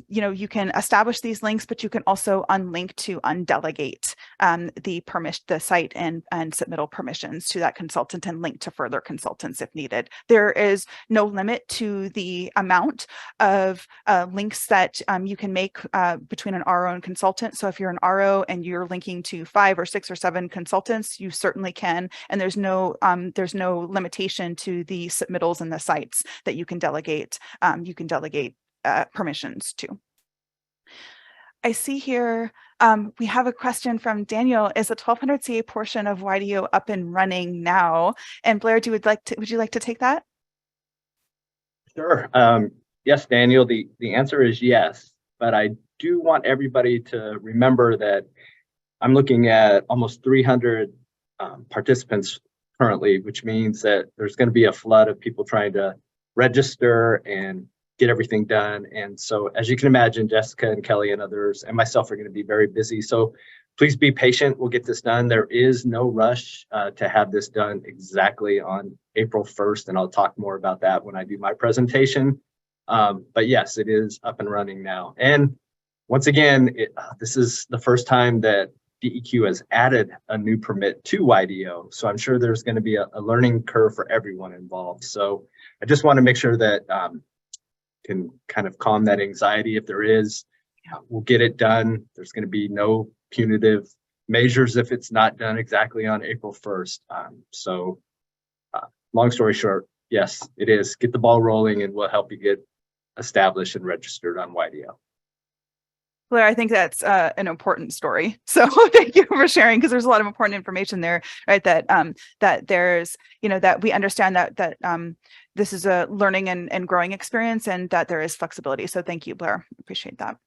you can establish these links, but you can also unlink to undelegate the site and submittal permissions to that consultant and link to further consultants if needed. There is no limit to the amount of links that you can make between an RO and consultant. So if you're an RO and you're linking to 5 or 6 or 7 consultants, you certainly can. And there's no limitation to the submittals and the sites that you can delegate. Permissions to. I see here we have a question from Daniel. Is the 1200 CA portion of YDO up and running now? And Blair, would you like to take that? Sure. Yes, Daniel, the answer is yes, but I do want everybody to remember that I'm looking at almost 300 participants currently, which means that there's going to be a flood of people trying to register and get everything done. And so, as you can imagine, Jessica and Kelly and others and myself are going to be very busy. So please be patient. We'll get this done. There is no rush to have this done exactly on April 1st. And I'll talk more about that when I do my presentation. But yes, it is up and running now. And once again, this is the first time that DEQ has added a new permit to YDO. So I'm sure there's going to be a learning curve for everyone involved. So I just want to make sure that can kind of calm that anxiety if there is. We'll get it done. There's going to be no punitive measures if it's not done exactly on April 1st. Long story short, yes, it is. Get the ball rolling and we'll help you get established and registered on YDO. Blair, I think that's an important story. So thank you for sharing, because there's a lot of important information there, right? That that there's, that we understand that this is a learning and growing experience, and that there is flexibility. So thank you, Blair. Appreciate that.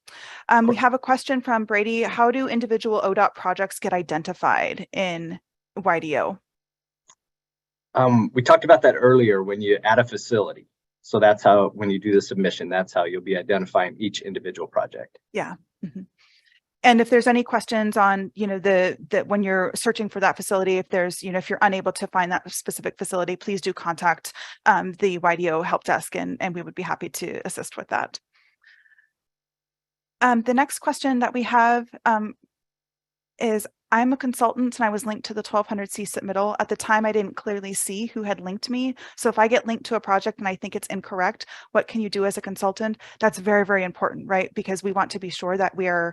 We have a question from Brady. How do individual ODOT projects get identified in YDO? We talked about that earlier when you add a facility. So that's how, when you do the submission, that's how you'll be identifying each individual project. Yeah. Mm-hmm. And if there's any questions on, that when you're searching for that facility, if there's, if you're unable to find that specific facility, please do contact the YDO help desk, and we would be happy to assist with that. The next question that we have is, I'm a consultant and I was linked to the 1200C submittal. At the time, I didn't clearly see who had linked me. So if I get linked to a project and I think it's incorrect, what can you do as a consultant? That's very, very important, right? Because we want to be sure that we are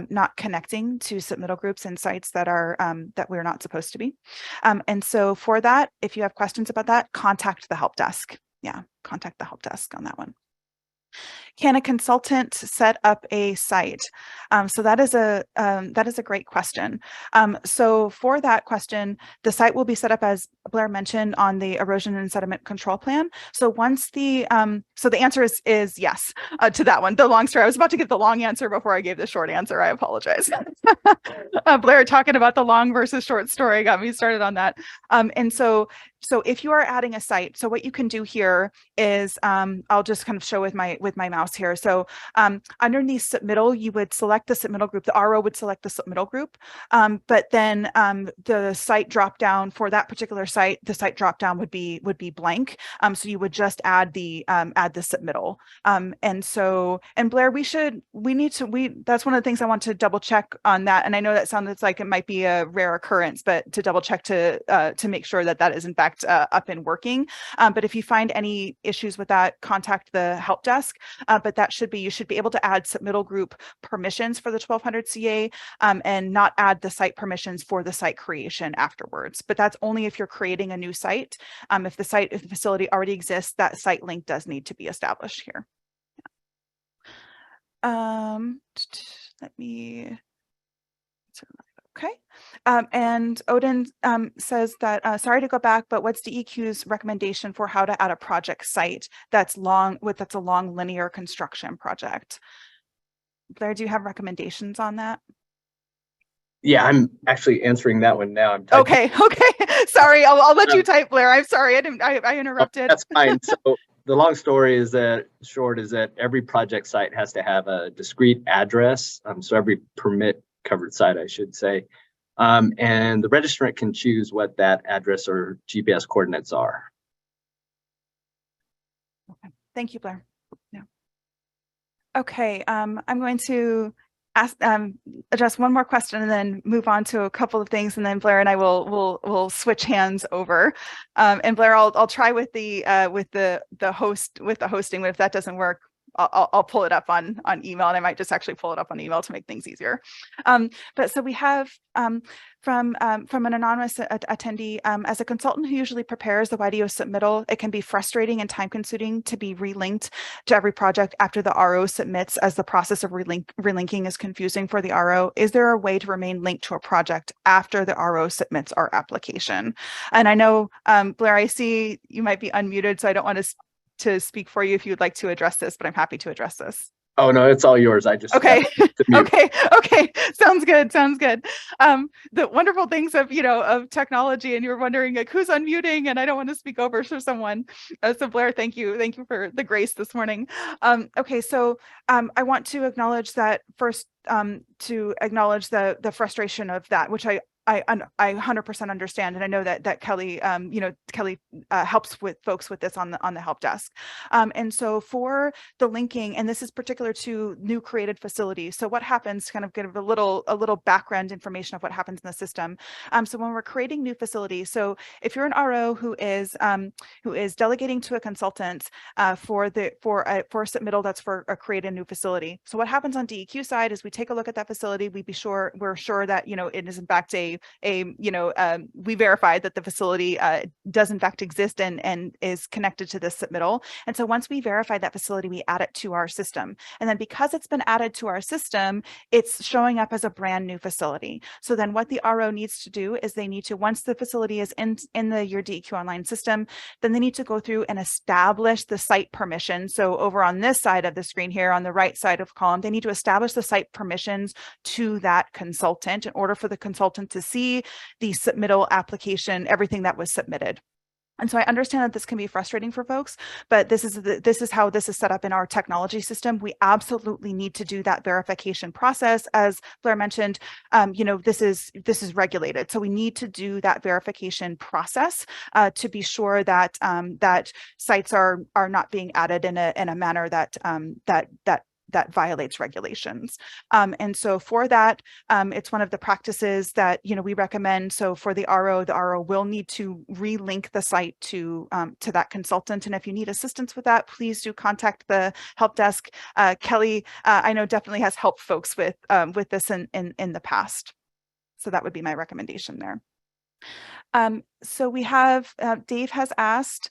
not connecting to submittal groups and sites that are that we're not supposed to be. And so for that, if you have questions about that, contact the help desk. Yeah, contact the help desk on that one. Can a consultant set up a site? So that is a great question. So for that question, the site will be set up, as Blair mentioned, on the erosion and sediment control plan. So once the so the answer is yes to that one. The long story. I was about to give the long answer before I gave the short answer. I apologize. Blair talking about the long versus short story got me started on that. And so if you are adding a site, so what you can do here is, I'll just kind of show with my mouse here. So underneath submittal, you would select the submittal group. The RO would select the submittal group, but then the site drop down for that particular site, the site drop down would be blank. So you would just add the submittal. And Blair, that's one of the things I want to double check on that. And I know that sounds like it might be a rare occurrence, but to double check to make sure that is in fact up and working. But if you find any issues with that, contact the help desk. But you should be able to add submittal group permissions for the 1200 CA and not add the site permissions for the site creation afterwards. But that's only if you're creating a new site. If the facility already exists, that site link does need to be established here. Let me. Okay. And Odin says that, sorry to go back, but what's DEQ's recommendation for how to add a project site that's a long linear construction project? Blair, do you have recommendations on that? Yeah, I'm actually answering that one now. Okay. Sorry, I'll let you type, Blair. I'm sorry, I interrupted. That's fine. So the long story is that every project site has to have a discrete address. So every permit covered site, I should say. And the registrant can choose what that address or GPS coordinates are. Okay. Thank you, Blair. Yeah. Okay, I'm going to address one more question and then move on to a couple of things, and then Blair and I will switch hands over. And Blair, I'll try with the hosting, but if that doesn't work, I'll pull it up on email, and I might just actually pull it up on email to make things easier. But so we have from an anonymous attendee, as a consultant who usually prepares the YDO submittal, it can be frustrating and time consuming to be relinked to every project after the RO submits, as the process of relinking is confusing for the RO. Is there a way to remain linked to a project after the RO submits our application? And I know, Blair, I see you might be unmuted, so I don't want to speak for you if you'd like to address this, but I'm happy to address this. Oh no, it's all yours. I just okay. Sounds good. The wonderful things of technology, and you're wondering like who's unmuting, and I don't want to speak over for someone. So Blair, thank you for the grace this morning. Okay, so I want to acknowledge that first, to acknowledge the frustration of that, which I 100% understand, and I know that Kelly, Kelly helps with folks with this on the help desk. And so for the linking, and this is particular to new created facilities. So what happens? Kind of give a little background information of what happens in the system. So when we're creating new facilities, so if you're an RO who is delegating to a consultant for a submittal that's for a create a new facility. So what happens on DEQ side is we take a look at that facility. We're sure that it is in fact a we verified that the facility does in fact exist and is connected to this submittal. And so once we verify that facility, we add it to our system. And then because it's been added to our system, it's showing up as a brand new facility. So then what the RO needs to do is they need to, once the facility is in the Your DEQ Online system, then they need to go through and establish the site permission. So over on this side of the screen here, on the right side of column, they need to establish the site permissions to that consultant in order for the consultant to see the submittal application, everything that was submitted. And so I understand that this can be frustrating for folks, but this is how this is set up in our technology system. We absolutely need to do that verification process. As Blair mentioned, this is regulated. So we need to do that verification process to be sure that that sites are not being added in a manner that violates regulations. And so for that, it's one of the practices that we recommend. So for the RO will need to relink the site to that consultant. And if you need assistance with that, please do contact the help desk. Kelly, I know definitely has helped folks with this in the past. So that would be my recommendation there. So we have, Dave has asked,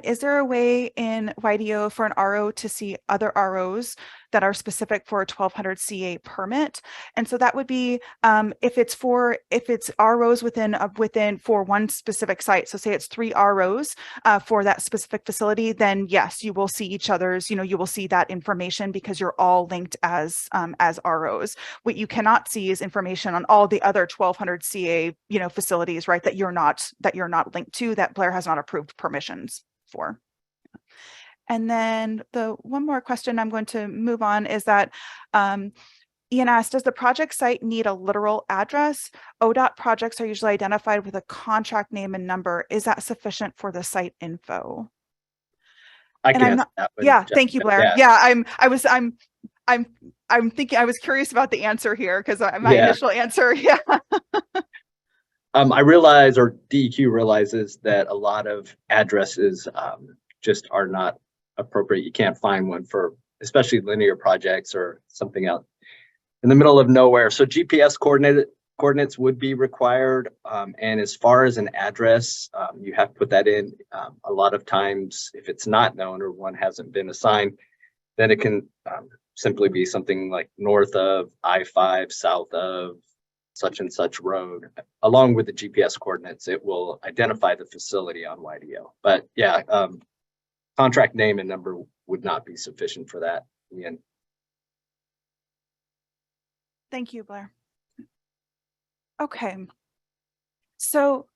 is there a way in YDO for an RO to see other ROs that are specific for a 1200 CA permit? And so that would be if it's ROs within for one specific site. So say it's 3 ROs for that specific facility, then yes, you will see each other's, you will see that information because you're all linked as ROs. What you cannot see is information on all the other 1200 CA facilities, right, that you're not linked to, that Blair has not approved permissions for. And then the one more question I'm going to move on is that Ian asked, does the project site need a literal address? ODOT projects are usually identified with a contract name and number. Is that sufficient for the site info? I can answer that one. Yeah, thank you, Blair. Yeah, I'm thinking, I was curious about the answer here because my initial answer, I realize, or DEQ realizes, that a lot of addresses just are not appropriate. You can't find one for especially linear projects or something else in the middle of nowhere. So GPS coordinates would be required. And as far as an address, you have to put that in. A lot of times, if it's not known or one hasn't been assigned, then it can simply be something like north of I-5, south of such and such road. Along with the GPS coordinates, it will identify the facility on YDO. But yeah, contract name and number would not be sufficient for that. Ian. Thank you, Blair. Okay. So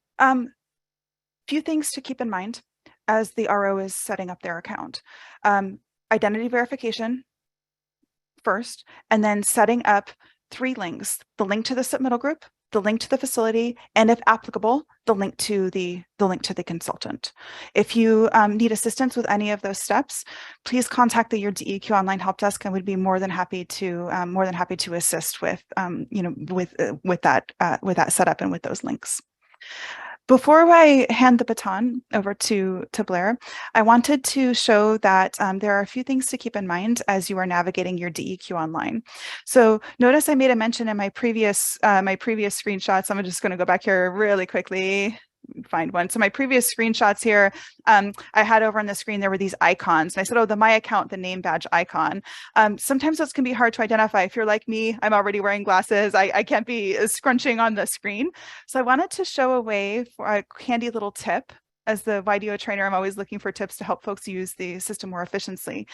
few things to keep in mind as the RO is setting up their account. Identity verification first, and then setting up 3 links: the link to the submittal group, the link to the facility, and if applicable, the link to the consultant. If you need assistance with any of those steps, please contact the Your DEQ Online help desk, and we'd be more than happy to assist with with that setup and with those links. Before I hand the baton over to Blair, I wanted to show that there are a few things to keep in mind as you are navigating your DEQ Online. So notice I made a mention in my previous screenshots. I'm just going to go back here really quickly. Find one. So my previous screenshots here, I had over on the screen, there were these icons. And I said, oh, the My Account, the name badge icon. Sometimes those can be hard to identify. If you're like me, I'm already wearing glasses. I can't be scrunching on the screen. So I wanted to show a way for a handy little tip. As the YDO trainer, I'm always looking for tips to help folks use the system more efficiently.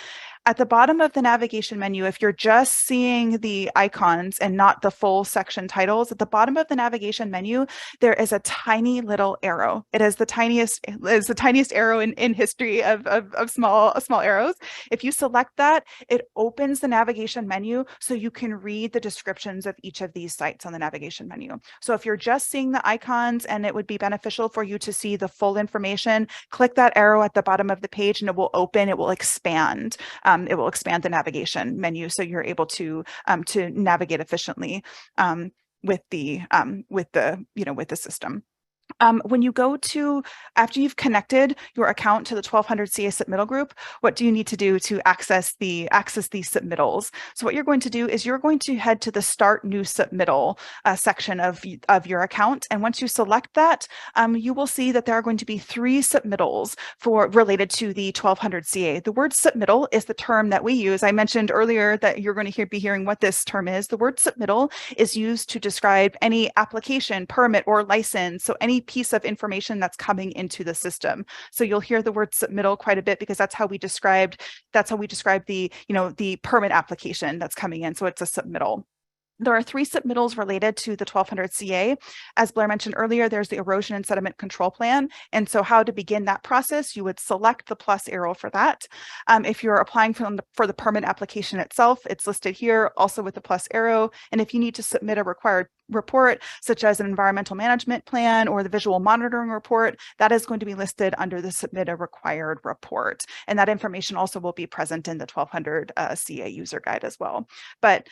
At the bottom of the navigation menu, if you're just seeing the icons and not the full section titles, at the bottom of the navigation menu, there is a tiny little arrow. It is the tiniest arrow in history of small arrows. If you select that, it opens the navigation menu so you can read the descriptions of each of these sites on the navigation menu. So if you're just seeing the icons and it would be beneficial for you to see the full information, click that arrow at the bottom of the page and it will open, it will expand. It will expand the navigation menu so you're able to navigate efficiently with the system. When you go to, after you've connected your account to the 1200 CA submittal group, what do you need to do to access these submittals? So what you're going to do is you're going to head to the Start New Submittal section of your account. And once you select that, you will see that there are going to be 3 submittals related to the 1200 CA. The word submittal is the term that we use. I mentioned earlier that you're going to be hearing what this term is. The word submittal is used to describe any application, permit, or license. So any piece of information that's coming into the system. So you'll hear the word submittal quite a bit because that's how we describe the, the permit application that's coming in. So it's a submittal. There are 3 submittals related to the 1200 CA. As Blair mentioned earlier, there's the erosion and sediment control plan. And so how to begin that process, you would select the plus arrow for that. If you're applying for the permit application itself, it's listed here also with the plus arrow. And if you need to submit a required report, such as an environmental management plan or the visual monitoring report, that is going to be listed under the submit a required report. And that information also will be present in the 1200 CA user guide as well. But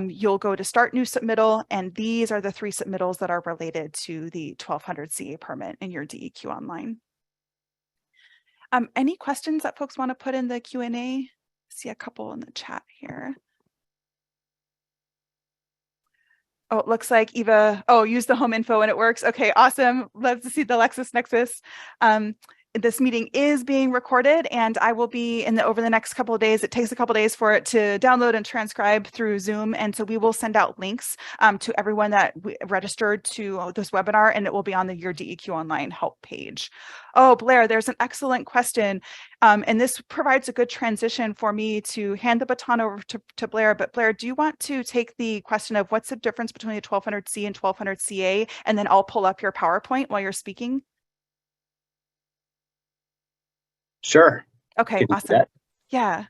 you'll go to Start New Submittal, and these are the 3 submittals that are related to the 1200 CA permit in your DEQ Online. Any questions that folks want to put in the Q&A? See a couple in the chat here. Oh, it looks like Eva, use the home info and it works. Okay, awesome. Let's see the LexisNexis. This meeting is being recorded, and I will be over the next couple of days. It takes a couple of days for it to download and transcribe through Zoom. And so we will send out links to everyone that registered to this webinar, and it will be on the Your DEQ Online help page. Oh, Blair, there's an excellent question. And this provides a good transition for me to hand the baton over to Blair. But Blair, do you want to take the question of what's the difference between the 1200C and 1200 CA? And then I'll pull up your PowerPoint while you're speaking. Sure. Okay, awesome. Yeah.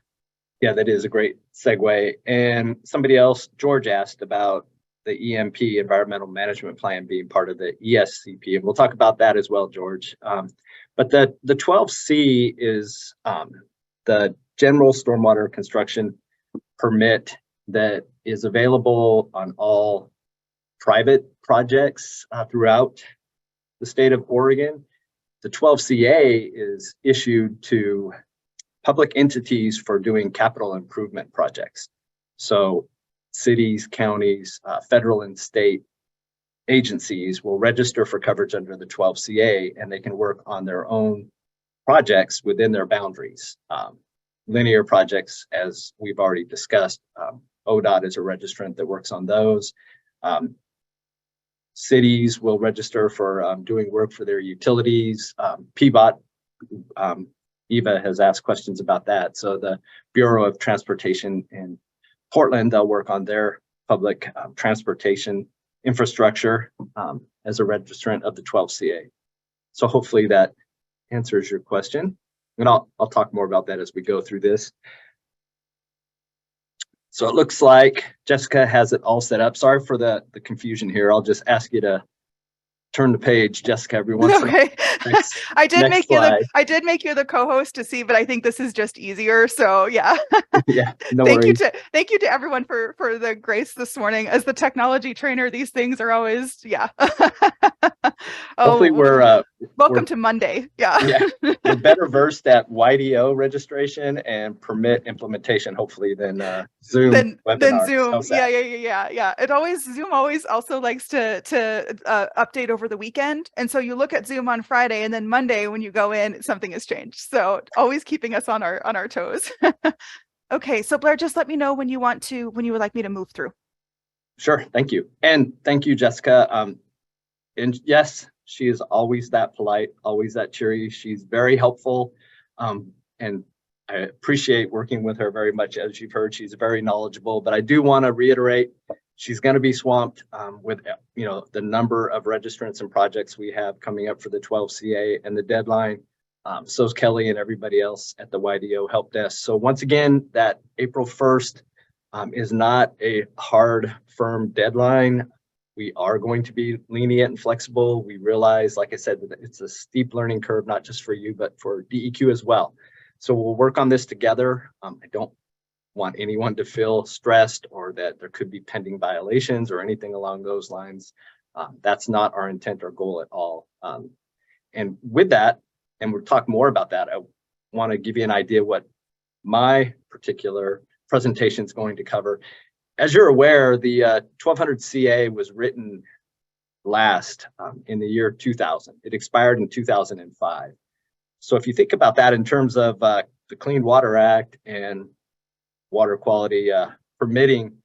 Yeah, that is a great segue. And somebody else, George, asked about the EMP, Environmental Management Plan, being part of the ESCP. And we'll talk about that as well, George. But the 12C is the General Stormwater Construction Permit that is available on all private projects throughout the state of Oregon. The 12CA is issued to public entities for doing capital improvement projects. So cities, counties, federal and state agencies will register for coverage under the 12CA, and they can work on their own projects within their boundaries. Linear projects, as we've already discussed, ODOT is a registrant that works on those. Cities will register for doing work for their utilities. PBOT, Eva has asked questions about that. So the Bureau of Transportation in Portland, they'll work on their public transportation infrastructure as a registrant of the 12CA. So hopefully that answers your question. And I'll talk more about that as we go through this. So it looks like Jessica has it all set up. Sorry for the confusion here. I'll just ask you to turn the page, Jessica, everyone. Okay. I did make you the co-host to see, but I think this is just easier. So yeah. Yeah, no worries. Thank you to everyone for the grace this morning. As the technology trainer, these things are always, yeah. Hopefully welcome to Monday. Yeah. We're better versed at YDO registration and permit implementation, hopefully, than Zoom webinars. Than Zoom. Yeah. Zoom always also likes to update over the weekend. And so you look at Zoom on Friday, and then Monday when you go in, something has changed. So always keeping us on our toes. Okay, so Blair, just let me know when you would like me to move through. Sure, thank you. And thank you, Jessica. And yes, she is always that polite, always that cheery. She's very helpful. And I appreciate working with her very much. As you've heard, she's very knowledgeable, but I do want to reiterate, she's going to be swamped with the number of registrants and projects we have coming up for the 12CA and the deadline. So is Kelly and everybody else at the YDO help desk. So once again, that April 1st is not a hard, firm deadline. We are going to be lenient and flexible. We realize, like I said, that it's a steep learning curve, not just for you, but for DEQ as well. So we'll work on this together. I don't want anyone to feel stressed or that there could be pending violations or anything along those lines. That's not our intent or goal at all. And with that, and we'll talk more about that, I want to give you an idea what my particular presentation is going to cover. As you're aware, the 1200 CA was written last in the year 2000. It expired in 2005. So if you think about that in terms of the Clean Water Act and water quality permitting,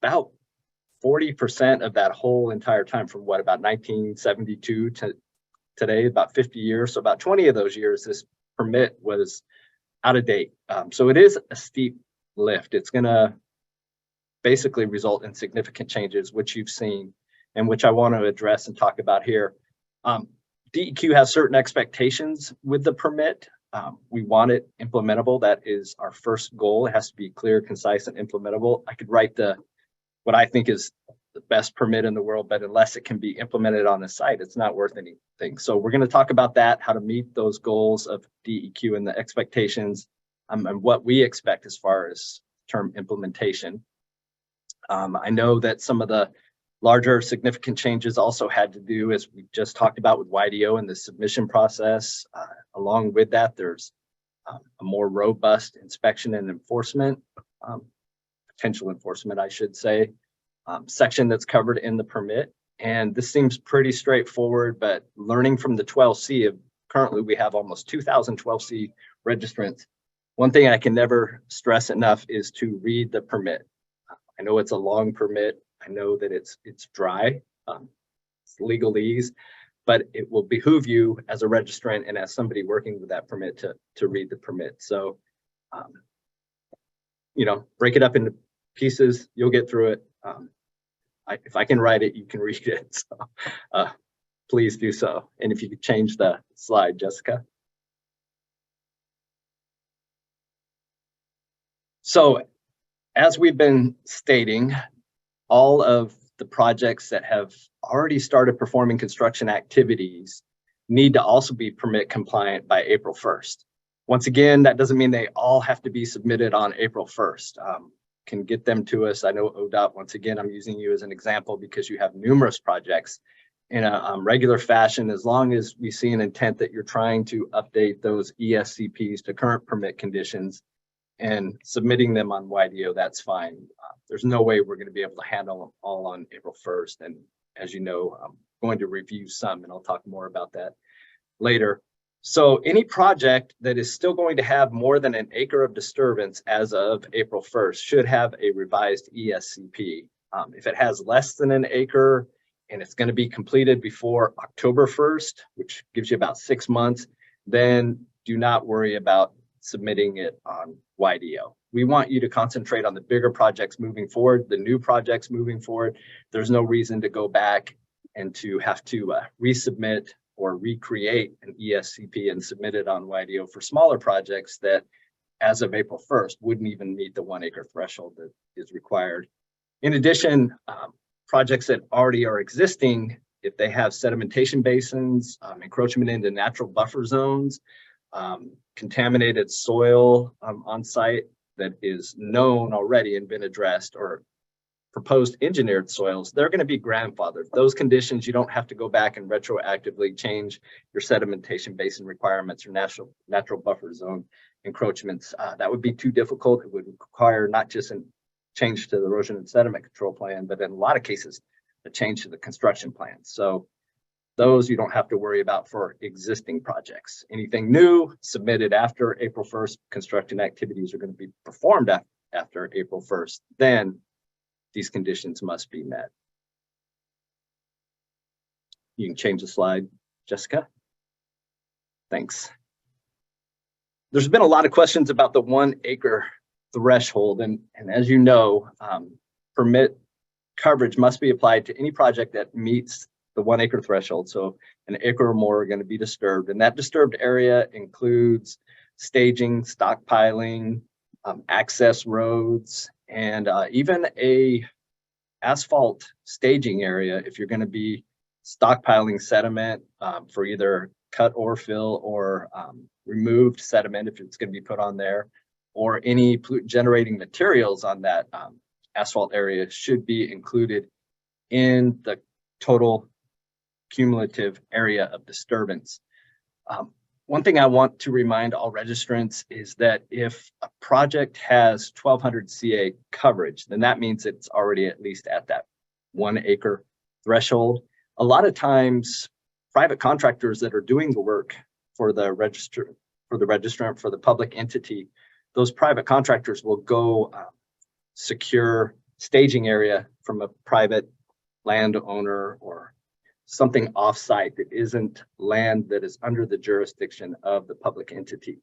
about 40% of that whole entire time from what, about 1972 to today, about 50 years. So about 20 of those years, this permit was out of date. So it is a steep lift. It's going to basically result in significant changes, which you've seen and which I want to address and talk about here. DEQ has certain expectations with the permit. We want it implementable. That is our first goal. It has to be clear, concise, and implementable. I could write what I think is the best permit in the world, but unless it can be implemented on the site, it's not worth anything. So we're going to talk about that, how to meet those goals of DEQ and the expectations, and what we expect as far as term implementation. I know that some of the larger significant changes also had to do, as we just talked about, with YDO and the submission process. Along with that, there's a more robust inspection and enforcement, potential enforcement, I should say, section that's covered in the permit. And this seems pretty straightforward, but learning from the 12C, currently we have almost 2,000 12C registrants. One thing I can never stress enough is to read the permit. I know it's a long permit. I know that it's dry, it's legalese, but it will behoove you as a registrant and as somebody working with that permit to read the permit. So, break it up into pieces. You'll get through it. If I can write it, you can read it. So, please do so. And if you could change the slide, Jessica. So, as we've been stating, all of the projects that have already started performing construction activities need to also be permit compliant by April 1st. Once again, that doesn't mean they all have to be submitted on April 1st. Can get them to us. I know ODOT, once again, I'm using you as an example because you have numerous projects in a regular fashion. As long as we see an intent that you're trying to update those ESCPs to current permit conditions and submitting them on YDO, that's fine. There's no way we're going to be able to handle them all on April 1st. And as you know, I'm going to review some, and I'll talk more about that later. So any project that is still going to have more than an acre of disturbance as of April 1st should have a revised ESCP. If it has less than an acre and it's going to be completed before October 1st, which gives you about 6 months, then do not worry about submitting it on YDO. We want you to concentrate on the bigger projects moving forward, the new projects moving forward. There's no reason to go back and to have to resubmit or recreate an ESCP and submit it on YDO for smaller projects that, as of April 1st, wouldn't even meet the 1 acre threshold that is required. In addition, projects that already are existing, if they have sedimentation basins, encroachment into natural buffer zones, contaminated soil on site that is known already and been addressed, or proposed engineered soils, they're going to be grandfathered. Those conditions, you don't have to go back and retroactively change your sedimentation basin requirements or natural buffer zone encroachments. That would be too difficult. It would require not just a change to the erosion and sediment control plan, but in a lot of cases, a change to the construction plan. So those you don't have to worry about for existing projects. Anything new submitted after April 1st, construction activities are going to be performed after April 1st. Then these conditions must be met. You can change the slide, Jessica. Thanks. There's been a lot of questions about the 1 acre threshold. And as you know, permit coverage must be applied to any project that meets the 1 acre threshold. So an acre or more are going to be disturbed. And that disturbed area includes staging, stockpiling, access roads, and even a asphalt staging area if you're going to be stockpiling sediment for either cut or fill or removed sediment if it's going to be put on there, or any pollutant generating materials on that asphalt area should be included in the total cumulative area of disturbance. One thing I want to remind all registrants is that if a project has 1200 CA coverage, then that means it's already at least at that 1 acre threshold. A lot of times, private contractors that are doing the work for the registrant, for the public entity, those private contractors will go secure staging area from a private landowner or something offsite that isn't land that is under the jurisdiction of the public entity.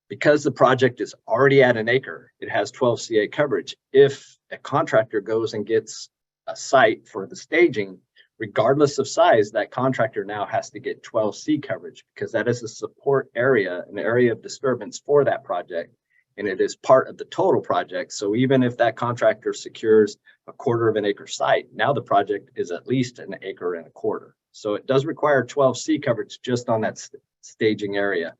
Because the project is already at an acre, it has 12 CA coverage. If a contractor goes and gets a site for the staging, regardless of size, that contractor now has to get 12 C coverage because that is a support area, an area of disturbance for that project, and it is part of the total project. So even if that contractor secures a 1/4 of an acre site, now the project is at least an acre and a 1/4. So it does require 12 C coverage just on that staging area.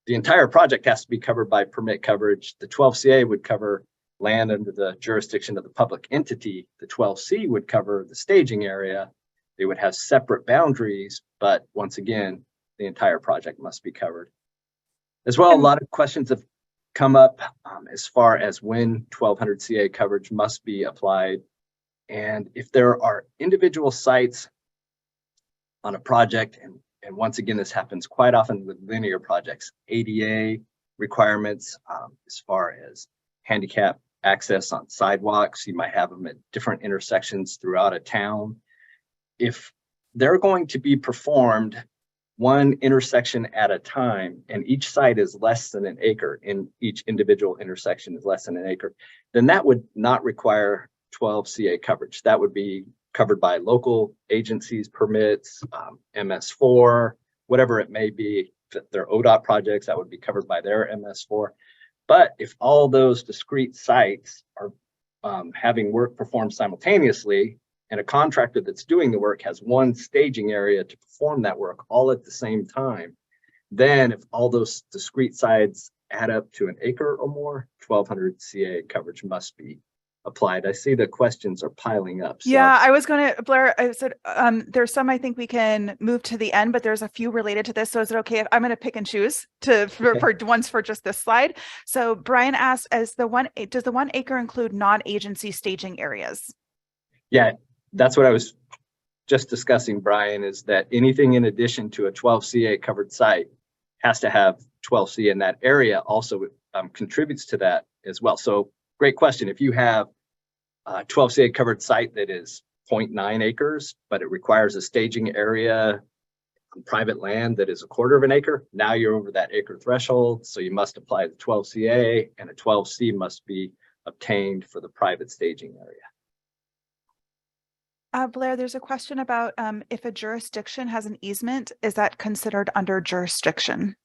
The entire project has to be covered by permit coverage. The 12 CA would cover land under the jurisdiction of the public entity. The 12 C would cover the staging area. They would have separate boundaries, but once again, the entire project must be covered. As well, a lot of questions have come up as far as when 1200 CA coverage must be applied. And if there are individual sites on a project, and once again, this happens quite often with linear projects, ADA requirements as far as handicap access on sidewalks, you might have them at different intersections throughout a town. If they're going to be performed one intersection at a time, and each site is less than an acre, in each individual intersection is less than an acre, then that would not require 12 CA coverage. That would be covered by local agencies, permits, MS4, whatever it may be. If they're ODOT projects, that would be covered by their MS4. But if all those discrete sites are having work performed simultaneously, and a contractor that's doing the work has one staging area to perform that work all at the same time, then if all those discrete sites add up to an acre or more, 1200 CA coverage must be applied. I see the questions are piling up. So. Yeah, I was going to, Blair, I said, there's some I think we can move to the end, but there's a few related to this. So is it okay if I'm going to pick and choose for ones for just this slide? So Brian asked, does the 1 acre include non-agency staging areas? Yeah, that's what I was just discussing, Brian, is that anything in addition to a 12 CA covered site has to have 12 C, and that area also contributes to that as well. So great question. If you have a 12 CA covered site that is 0.9 acres, but it requires a staging area on private land that is a 1/4 of an acre, now you're over that acre threshold. So you must apply the 12 CA, and a 12 C must be obtained for the private staging area. Blair, there's a question about if a jurisdiction has an easement, is that considered under jurisdiction?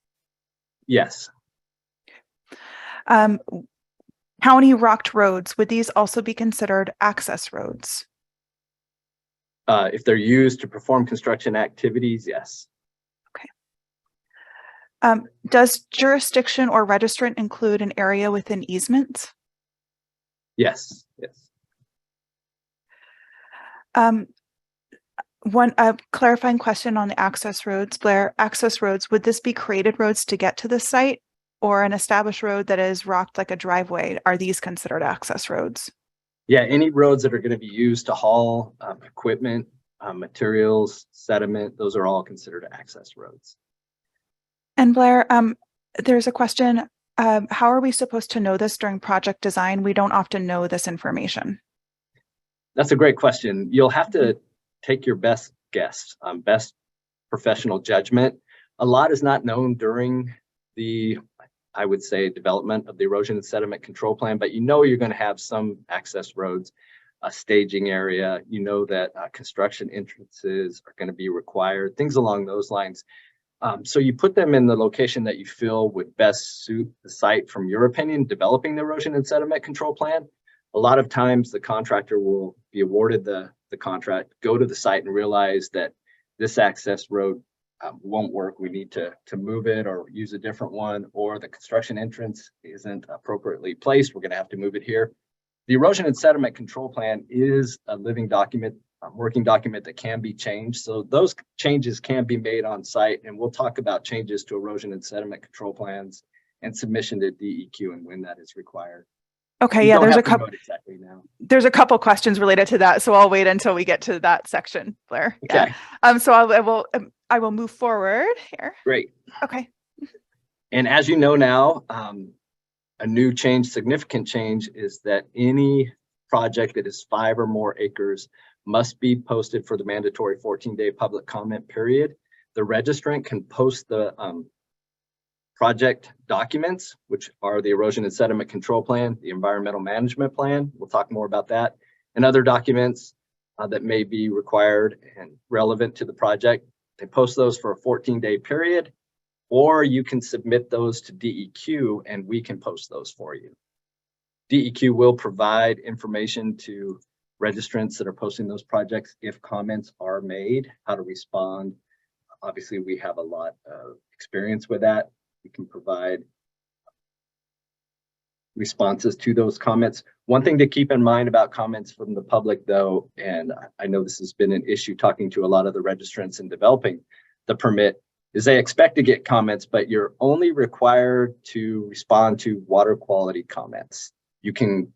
Yes. County rocked roads, would these also be considered access roads? If they're used to perform construction activities, yes. Okay. Does jurisdiction or registrant include an area within easement? Yes, yes. One clarifying question on the access roads, Blair. Access roads, would this be created roads to get to the site, or an established road that is rocked like a driveway? Are these considered access roads? Yeah, any roads that are going to be used to haul equipment, materials, sediment, those are all considered access roads. And Blair, there's a question. How are we supposed to know this during project design? We don't often know this information. That's a great question. You'll have to take your best guess, best professional judgment. A lot is not known during the, I would say, development of the erosion and sediment control plan, but you know you're going to have some access roads, a staging area, you know that construction entrances are going to be required, things along those lines. So you put them in the location that you feel would best suit the site from your opinion, developing the erosion and sediment control plan. A lot of times the contractor will be awarded the contract, go to the site and realize that this access road won't work. We need to move it or use a different one, or the construction entrance isn't appropriately placed. We're going to have to move it here. The erosion and sediment control plan is a living document working document that can be changed. So those changes can be made on site, and we'll talk about changes to erosion and sediment control plans and submission to DEQ and when that is required. Okay, You yeah, don't have to know it exactly now. there's a couple questions related to that, so I'll wait until we get to that section, Blair. Okay. Yeah. So I will move forward here. Great. Okay. And as you know now, a new change, significant change, is that any project that is 5 or more acres must be posted for the mandatory 14-day public comment period. The registrant can post the project documents, which are the erosion and sediment control plan, the environmental management plan. We'll talk more about that, and other documents that may be required and relevant to the project. They post those for a 14-day period, or you can submit those to DEQ and we can post those for you. DEQ will provide information to registrants that are posting those projects if comments are made, how to respond. Obviously, we have a lot of experience with that. We can provide responses to those comments. One thing to keep in mind about comments from the public, though, and I know this has been an issue talking to a lot of the registrants in developing the permit, is they expect to get comments, but you're only required to respond to water quality comments. You can,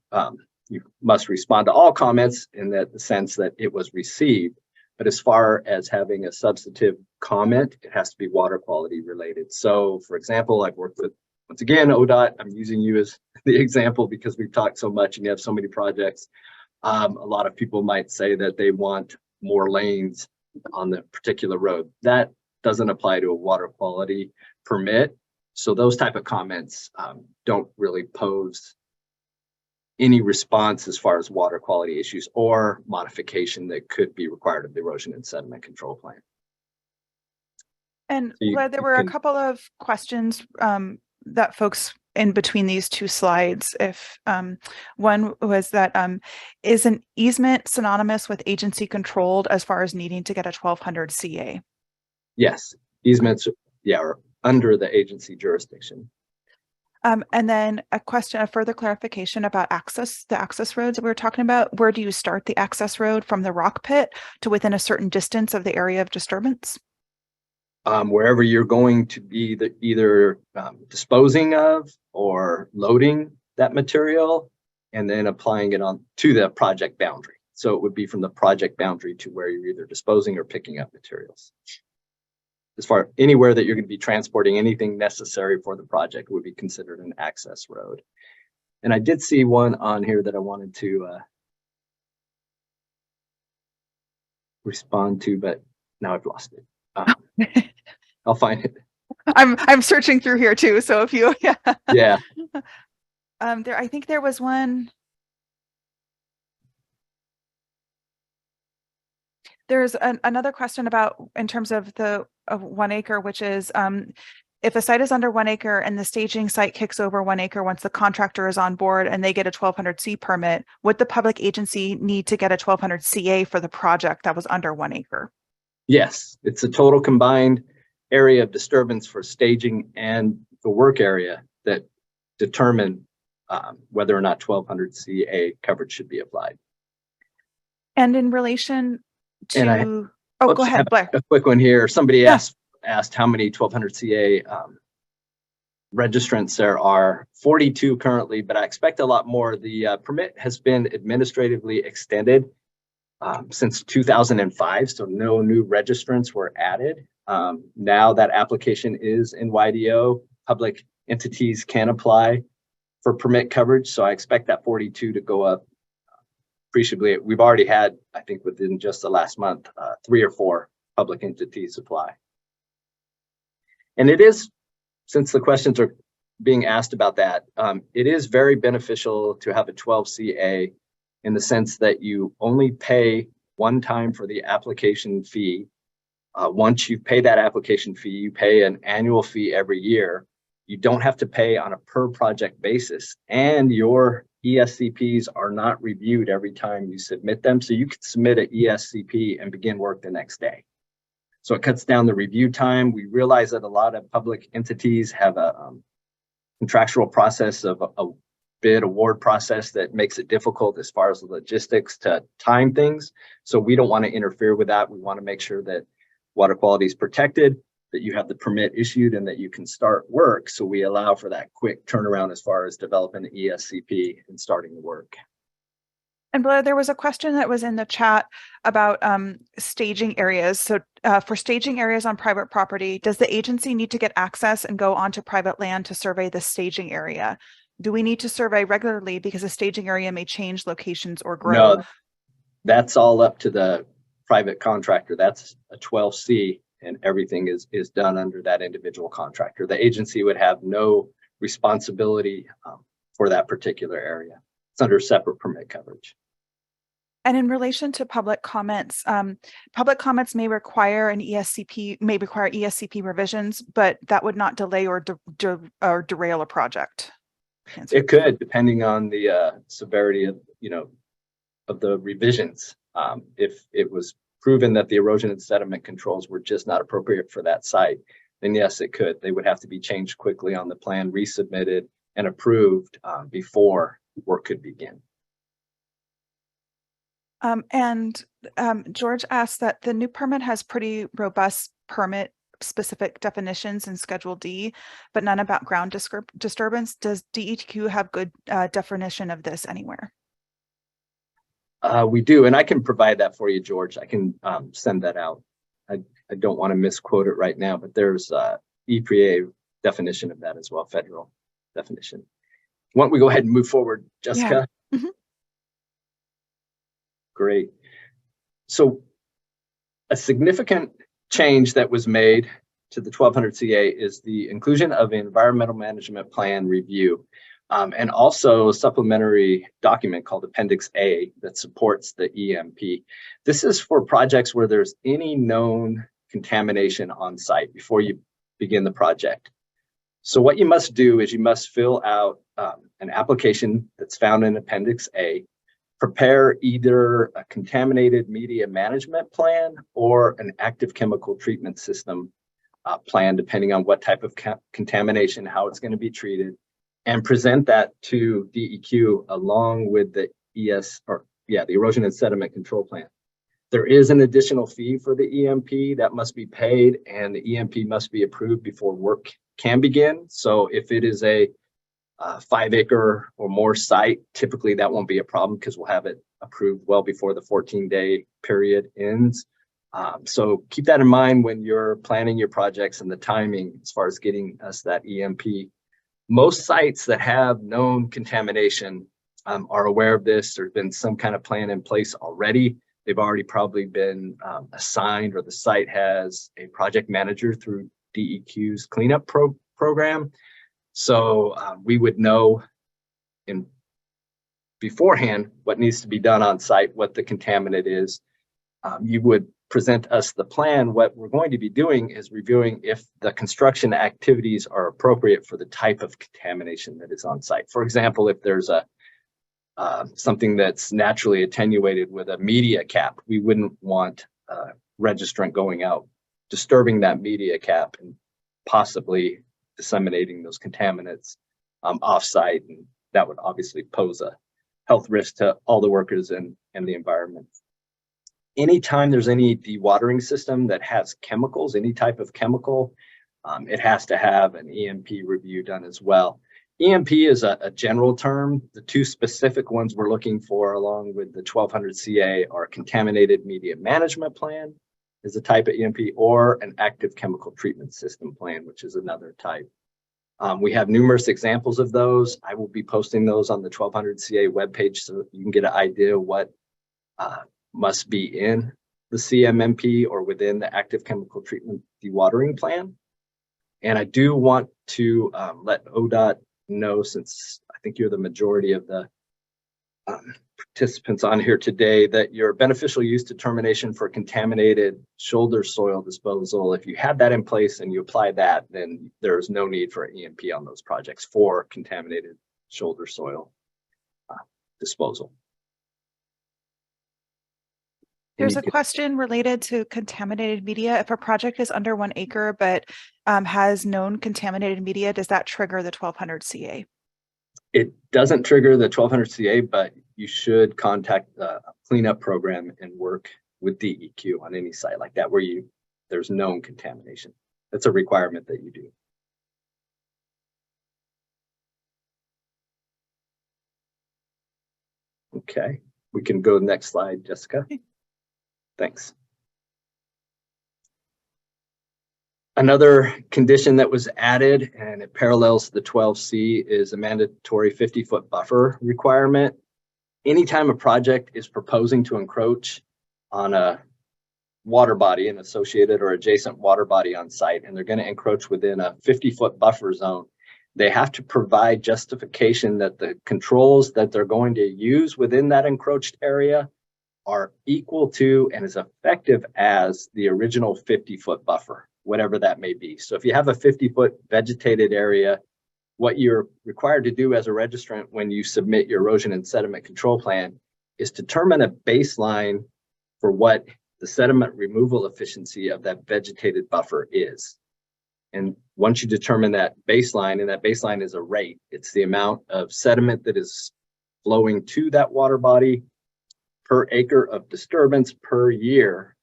you must respond to all comments in the sense that it was received. But as far as having a substantive comment, it has to be water quality related. So, for example, I've worked with, once again, ODOT. I'm using you as the example because we've talked so much and you have so many projects. A lot of people might say that they want more lanes on the particular road. That doesn't apply to a water quality permit. So those type of comments don't really pose any response as far as water quality issues or modification that could be required of the erosion and sediment control plan. And So Blair, there were a couple of questions that folks in between these two slides. If one was that is an easement synonymous with agency controlled as far as needing to get a 1200 CA? Yes, easements, yeah, are under the agency jurisdiction. And then a further clarification about the access roads that we were talking about. Where do you start the access road, from the rock pit to within a certain distance of the area of disturbance? Wherever you're going to be either disposing of or loading that material and then applying it on to the project boundary. So it would be from the project boundary to where you're either disposing or picking up materials. As far anywhere that you're going to be transporting anything necessary for the project would be considered an access road. And I did see one on here that I wanted to respond to, but now I've lost it. I'll find it. I'm searching through here too. So if you, yeah. I think there was one. There's another question about in terms of the 1 acre, which is if a site is under 1 acre and the staging site kicks over 1 acre once the contractor is on board and they get a 1200 C permit, would the public agency need to get a 1200 CA for the project that was under 1 acre? Yes, it's a total combined area of disturbance for staging and the work area that determine whether or not 1200 CA coverage should be applied. And in relation to, go ahead, Blair. A quick one here. Somebody asked how many 1200 CA registrants there are. 42 currently, but I expect a lot more. The permit has been administratively extended since 2005, so no new registrants were added. Now that application is in YDO, public entities can apply for permit coverage, so I expect that 42 to go up appreciably. We've already had, I think within just the last month, 3 or 4 public entities apply. And it is, since the questions are being asked about that, it is very beneficial to have a 12 CA in the sense that you only pay one time for the application fee. Once you pay that application fee, you pay an annual fee every year. You don't have to pay on a per project basis, and your ESCPs are not reviewed every time you submit them. So you can submit an ESCP and begin work the next day. So it cuts down the review time. We realize that a lot of public entities have a contractual process of bid award process that makes it difficult as far as the logistics to time things. So we don't want to interfere with that. We want to make sure that water quality is protected, that you have the permit issued, and that you can start work. So we allow for that quick turnaround as far as developing the ESCP and starting the work. And Blair, there was a question that was in the chat about staging areas. So for staging areas on private property, does the agency need to get access and go onto private land to survey the staging area? Do we need to survey regularly because a staging area may change locations or grow? No, that's all up to the private contractor. That's a 12C, and everything is done under that individual contractor. The agency would have no responsibility for that particular area. It's under separate permit coverage. And in relation to public comments may require ESCP revisions, but that would not delay or derail a project. It could, depending on the severity of the revisions. If it was proven that the erosion and sediment controls were just not appropriate for that site, then yes, it could. They would have to be changed quickly on the plan, resubmitted and approved before work could begin. George asked that the new permit has pretty robust permit specific definitions in Schedule D, but none about ground disturbance. Does DEQ have good definition of this anywhere? We do, and I can provide that for you, George. I can send that out. I don't want to misquote it right now, but there's EPA definition of that as well, federal definition. Why don't we go ahead and move forward, Jessica? Yeah. Mm-hmm. Great. So a significant change that was made to the 1200 CA is the inclusion of an environmental management plan review and also a supplementary document called Appendix A that supports the EMP. This is for projects where there's any known contamination on site before you begin the project. So what you must do is you must fill out an application that's found in Appendix A, prepare either a contaminated media management plan or an active chemical treatment system plan, depending on what type of contamination, how it's going to be treated, and present that to DEQ along with the the erosion and sediment control plan. There is an additional fee for the EMP that must be paid, and the EMP must be approved before work can begin. So if it is a 5-acre or more site, typically that won't be a problem because we'll have it approved well before the 14-day period ends. So keep that in mind when you're planning your projects and the timing as far as getting us that EMP. Most sites that have known contamination are aware of this. There's been some kind of plan in place already. They've already probably been assigned, or the site has a project manager through DEQ's cleanup program. So we would know beforehand what needs to be done on site, what the contaminant is. You would present us the plan. What we're going to be doing is reviewing if the construction activities are appropriate for the type of contamination that is on site. For example, if there's something that's naturally attenuated with a media cap, we wouldn't want a registrant going out, disturbing that media cap and possibly disseminating those contaminants off-site, and that would obviously pose a health risk to all the workers and the environment. Anytime there's any dewatering system that has chemicals, any type of chemical, it has to have an EMP review done as well. EMP is a general term. The two specific ones we're looking for along with the 1200 CA are contaminated media management plan is a type of EMP, or an active chemical treatment system plan, which is another type. We have numerous examples of those. I will be posting those on the 1200 CA webpage so you can get an idea of what must be in the CMMP or within the active chemical treatment dewatering plan. And I do want to let ODOT know, since I think you're the majority of the participants on here today, that your beneficial use determination for contaminated shoulder soil disposal, if you have that in place and you apply that, then there's no need for an EMP on those projects for contaminated shoulder soil disposal. There's a question related to contaminated media. If a project is under 1 acre but has known contaminated media, does that trigger the 1200 CA? It doesn't trigger the 1200 CA, but you should contact a cleanup program and work with DEQ on any site like that where there's known contamination. That's a requirement that you do. Okay, we can go to the next slide, Jessica. Thanks. Another condition that was added, and it parallels the 12C, is a mandatory 50-foot buffer requirement. Anytime a project is proposing to encroach on a water body, an associated or adjacent water body on site, and they're going to encroach within a 50-foot buffer zone, they have to provide justification that the controls that they're going to use within that encroached area are equal to and as effective as the original 50-foot buffer, whatever that may be. So if you have a 50-foot vegetated area, what you're required to do as a registrant when you submit your erosion and sediment control plan is determine a baseline for what the sediment removal efficiency of that vegetated buffer is. And once you determine that baseline, and that baseline is a rate, it's the amount of sediment that is flowing to that water body per acre of disturbance per year,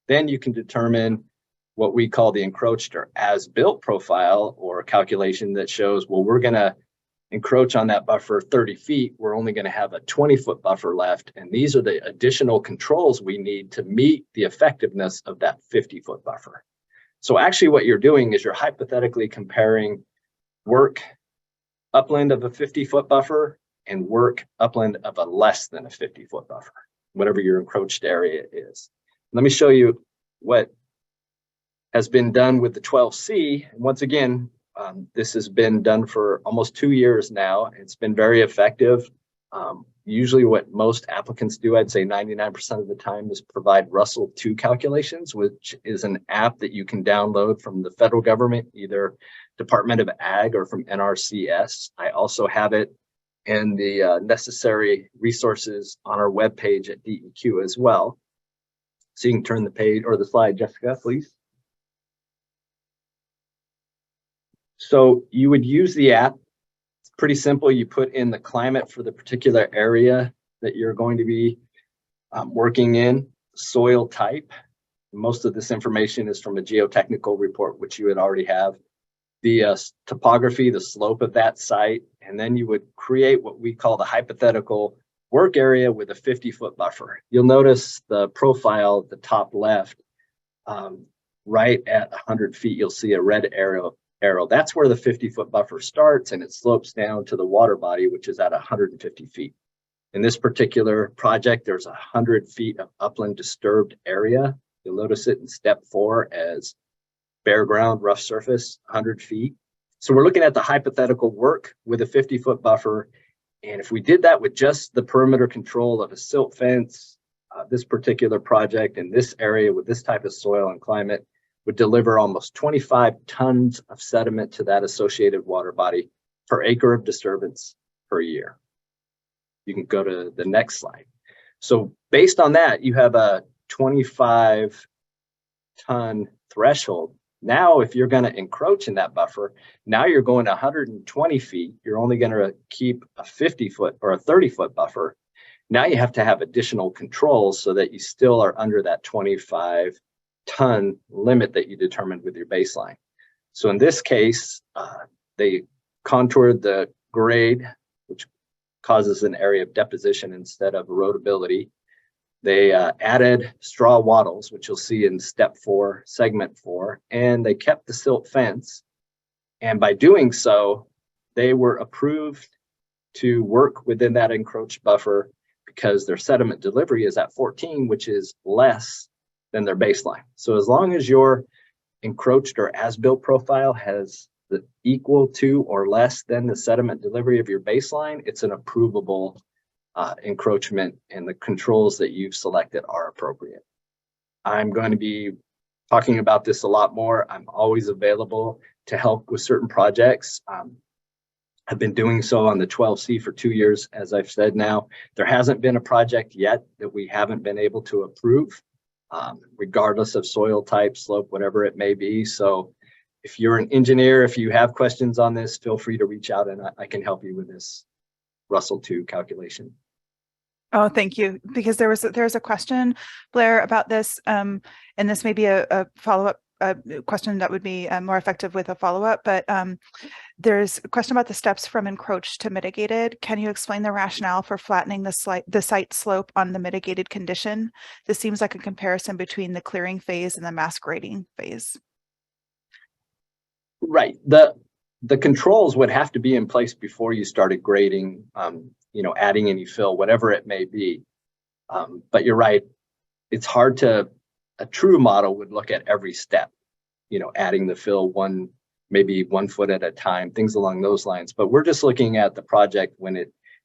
then you can determine what we call the encroached or as-built profile, or a calculation that shows, well, we're going to encroach on that buffer 30 feet. We're only going to have a 20-foot buffer left. And these are the additional controls we need to meet the effectiveness of that 50-foot buffer. So actually what you're doing is you're hypothetically comparing work upland of a 50-foot buffer and work upland of a less than a 50-foot buffer, whatever your encroached area is. Let me show you what has been done with the 12C. And once again, this has been done for almost 2 years now. It's been very effective. Usually what most applicants do, I'd say 99% of the time, is provide Russell 2 calculations, which is an app that you can download from the federal government, either Department of Ag or from NRCS. I also have it in the necessary resources on our webpage at DEQ as well. So you can turn the page or the slide, Jessica, please. So you would use the app. It's pretty simple. You put in the climate for the particular area that you're going to be working in, soil type. Most of this information is from a geotechnical report, which you would already have. The topography, the slope of that site, and then you would create what we call the hypothetical work area with a 50-foot buffer. You'll notice the profile at the top left, right at 100 feet, you'll see a red arrow. That's where the 50-foot buffer starts, and it slopes down to the water body, which is at 150 feet. In this particular project, there's 100 feet of upland disturbed area. You'll notice it in step 4 as bare ground, rough surface, 100 feet. So we're looking at the hypothetical work with a 50-foot buffer. And if we did that with just the perimeter control of a silt fence, this particular project in this area with this type of soil and climate would deliver almost 25 tons of sediment to that associated water body per acre of disturbance per year. You can go to the next slide. So based on that, you have a 25-ton threshold. Now, if you're going to encroach in that buffer, now you're going 120 feet. You're only going to keep a 50-foot or a 30-foot buffer. Now you have to have additional controls so that you still are under that 25-ton limit that you determined with your baseline. So in this case, they contoured the grade, which causes an area of deposition instead of erodibility. They added straw wattles, which you'll see in step 4, segment 4, and they kept the silt fence. And by doing so, they were approved to work within that encroached buffer because their sediment delivery is at 14, which is less than their baseline. So as long as your encroached or as-built profile has the equal to or less than the sediment delivery of your baseline, it's an approvable encroachment, and the controls that you've selected are appropriate. I'm going to be talking about this a lot more. I'm always available to help with certain projects. I've been doing so on the 12C for 2 years, as I've said now. There hasn't been a project yet that we haven't been able to approve, regardless of soil type, slope, whatever it may be. So if you're an engineer, if you have questions on this, feel free to reach out and I can help you with this Russell II calculation. Oh, thank you. Because there was a question, Blair, about this, and this may be a follow-up question that would be more effective with a follow-up, but there's a question about the steps from encroached to mitigated. Can you explain the rationale for flattening the site slope on the mitigated condition? This seems like a comparison between the clearing phase and the mass grading phase. Right. The controls would have to be in place before you started grading, adding any fill, whatever it may be. But you're right. It's hard a true model would look at every step, adding the fill maybe 1 foot at a time, things along those lines. But we're just looking at the project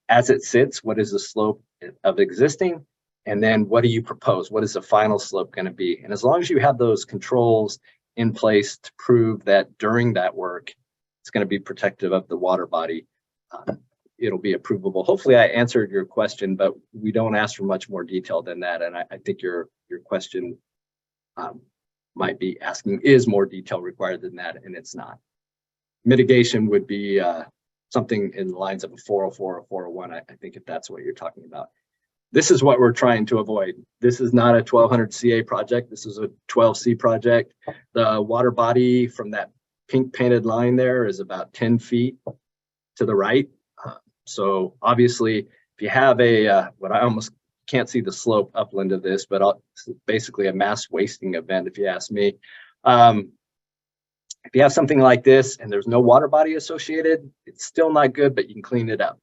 as it sits, what is the slope of existing? And then what do you propose? What is the final slope going to be? And as long as you have those controls in place to prove that during that work, it's going to be protective of the water body, it'll be approvable. Hopefully I answered your question, but we don't ask for much more detail than that. And I think your question might be asking, is more detail required than that? And it's not. Mitigation would be something in the lines of a 404 or 401, I think, if that's what you're talking about. This is what we're trying to avoid. This is not a 1200 CA project. This is a 12C project. The water body from that pink painted line there is about 10 feet to the right. So obviously, if you have what I almost can't see the slope upland of this, but it's basically a mass wasting event, if you ask me. If you have something like this and there's no water body associated, it's still not good, but you can clean it up.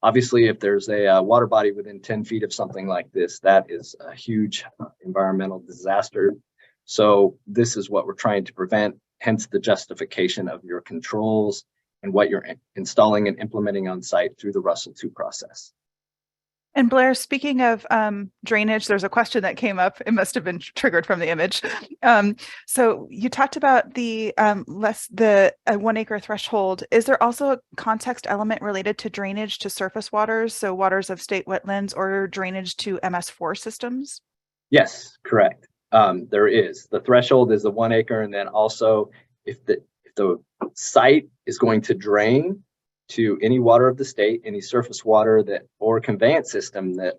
Obviously, if there's a water body within 10 feet of something like this, that is a huge environmental disaster. So this is what we're trying to prevent, hence the justification of your controls and what you're installing and implementing on site through the Russell II process. And Blair, speaking of drainage, there's a question that came up. It must have been triggered from the image. So you talked about the 1 acre threshold. Is there also a context element related to drainage to surface waters, so waters of state wetlands, or drainage to MS4 systems? Yes, correct. There is. The threshold is the 1 acre, and then also if the site is going to drain to any water of the state, any surface water or conveyance system that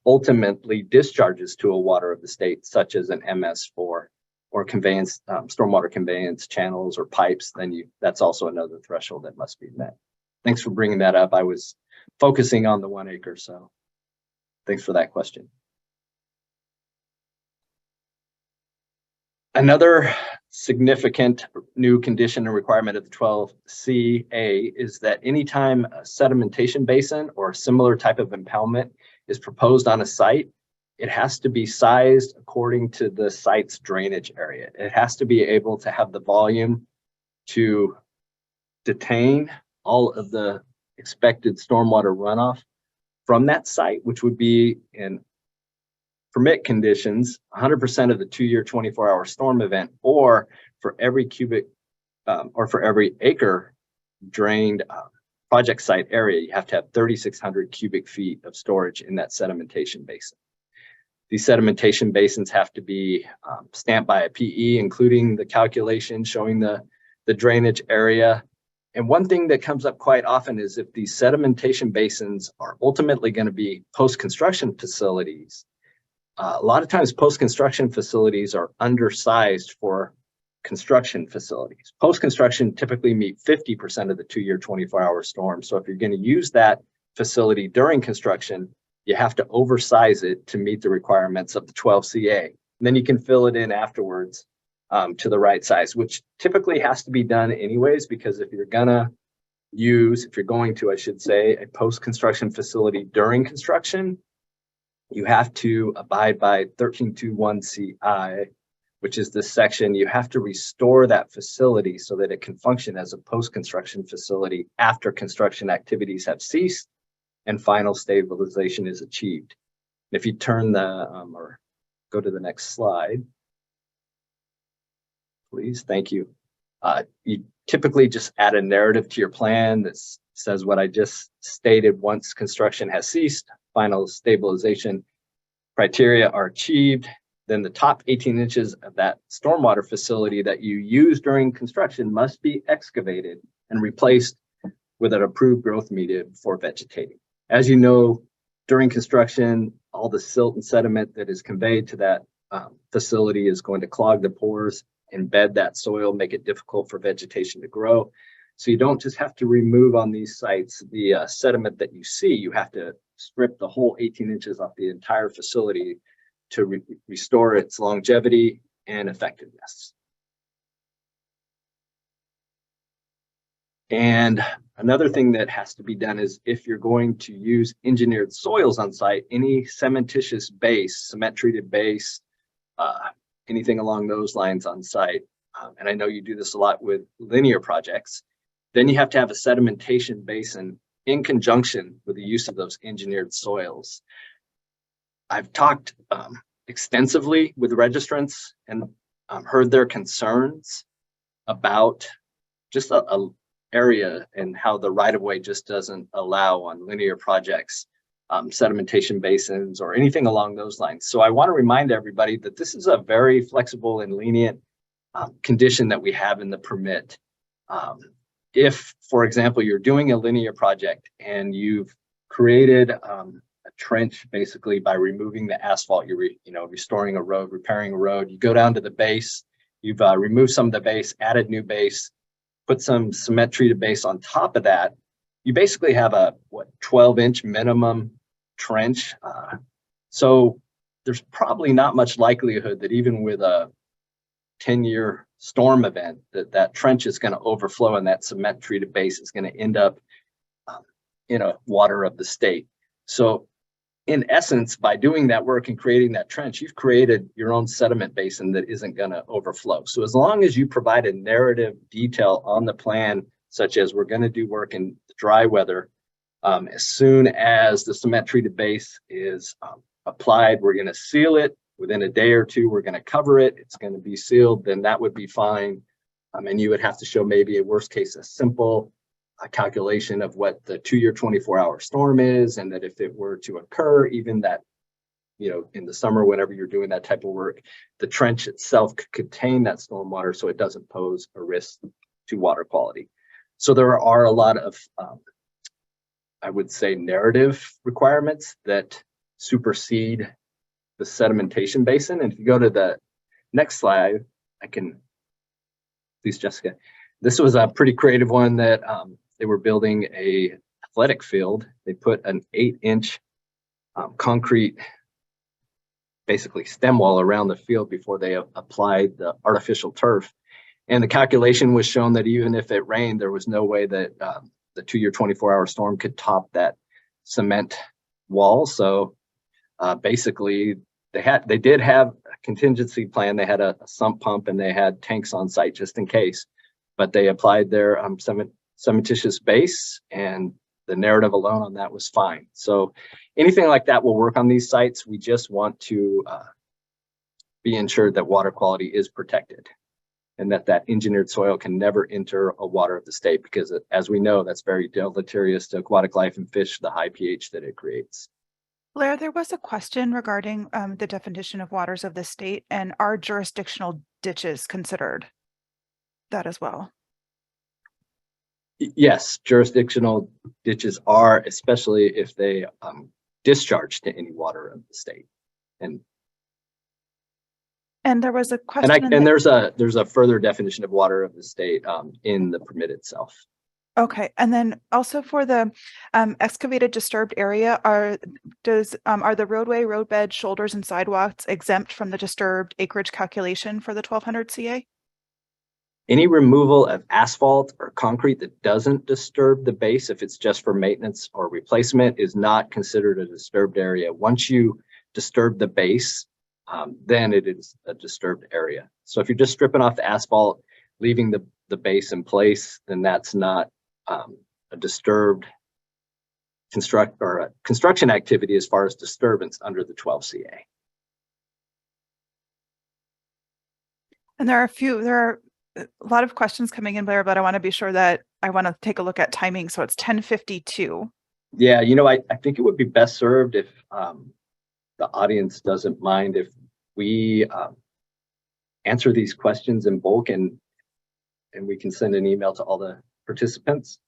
ultimately discharges to a water of the state, such as an MS4 or conveyance, stormwater conveyance channels or pipes, then that's also another threshold that must be met. Thanks for bringing that up. I was focusing on the 1 acre, so thanks for that question. Another significant new condition and requirement of the 12CA is that anytime a sedimentation basin or a similar type of impoundment is proposed on a site, it has to be sized according to the site's drainage area. It has to be able to have the volume to detain all of the expected stormwater runoff from that site, which would be in permit conditions, 100% of the 2-year 24-hour storm event, or for every acre drained project site area, you have to have 3,600 cubic feet of storage in that sedimentation basin. These sedimentation basins have to be stamped by a PE, including the calculation showing the drainage area. And one thing that comes up quite often is if these sedimentation basins are ultimately going to be post-construction facilities, a lot of times post-construction facilities are undersized for construction facilities. Post-construction typically meet 50% of the 2-year 24-hour storm. So if you're going to use that facility during construction, you have to oversize it to meet the requirements of the 12CA. And then you can fill it in afterwards to the right size, which typically has to be done anyways, because if you're going to, I should say, a post-construction facility during construction, you have to abide by 1321 CI, which is this section. You have to restore that facility so that it can function as a post-construction facility after construction activities have ceased and final stabilization is achieved. If you turn or go to the next slide, please, thank you. You typically just add a narrative to your plan that says what I just stated. Once construction has ceased, final stabilization criteria are achieved, then the top 18 inches of that stormwater facility that you use during construction must be excavated and replaced with an approved growth media before vegetating. As you know, during construction, all the silt and sediment that is conveyed to that facility is going to clog the pores, embed that soil, make it difficult for vegetation to grow. So you don't just have to remove on these sites the sediment that you see, you have to strip the whole 18 inches off the entire facility to restore its longevity and effectiveness. And another thing that has to be done is if you're going to use engineered soils on site, any cementitious base, cement treated base, anything along those lines on site, and I know you do this a lot with linear projects, then you have to have a sedimentation basin in conjunction with the use of those engineered soils. I've talked extensively with registrants and heard their concerns about just a area and how the right-of-way just doesn't allow on linear projects sedimentation basins or anything along those lines. So I want to remind everybody that this is a very flexible and lenient condition that we have in the permit. If, for example, you're doing a linear project and you've created a trench basically by removing the asphalt, you're restoring a road, repairing a road, you go down to the base, you've removed some of the base, added new base, put some cement treated base on top of that, you basically have a 12-inch minimum trench. So there's probably not much likelihood that even with a 10-year storm event that trench is going to overflow and that cement treated base is going to end up in a water of the state. So in essence, by doing that work and creating that trench, you've created your own sediment basin that isn't going to overflow. So as long as you provide a narrative detail on the plan, such as we're going to do work in dry weather, as soon as the cement treated base is applied, we're going to seal it. Within a day or two, we're going to cover it. It's going to be sealed, then that would be fine. And you would have to show maybe a worst case, a simple calculation of what the 2-year 24-hour storm is, and that if it were to occur, even that, in the summer, whenever you're doing that type of work, the trench itself could contain that stormwater so it doesn't pose a risk to water quality. So there are a lot of, I would say, narrative requirements that supersede the sedimentation basin. And if you go to the next slide, please, Jessica. This was a pretty creative one that they were building a athletic field. They put an 8-inch concrete, basically stem wall around the field before they applied the artificial turf. And the calculation was shown that even if it rained, there was no way that the 2-year 24-hour storm could top that cement wall. So basically, they did have a contingency plan. They had a sump pump and they had tanks on site just in case. But they applied their cementitious base, and the narrative alone on that was fine. So anything like that will work on these sites. We just want to be ensured that water quality is protected and that engineered soil can never enter a water of the state, because as we know, that's very deleterious to aquatic life and fish, the high pH that it creates. Blair, there was a question regarding the definition of waters of the state, and are jurisdictional ditches considered that as well? Yes, jurisdictional ditches are, especially if they discharge to any water of the state. And there was a question. And there's a further definition of water of the state in the permit itself. Okay, and then also for the excavated disturbed area, are the roadway, roadbed, shoulders, and sidewalks exempt from the disturbed acreage calculation for the 1200 CA? Any removal of asphalt or concrete that doesn't disturb the base, if it's just for maintenance or replacement, is not considered a disturbed area. Once you disturb the base, then it is a disturbed area. So if you're just stripping off the asphalt, leaving the base in place, then that's not a disturbed construction activity as far as disturbance under the 12 CA. And there are a lot of questions coming in, Blair, but I want to be sure that I want to take a look at timing. So it's 10:52. Yeah, I think it would be best served if the audience doesn't mind if we answer these questions in bulk and we can send an email to all the participants.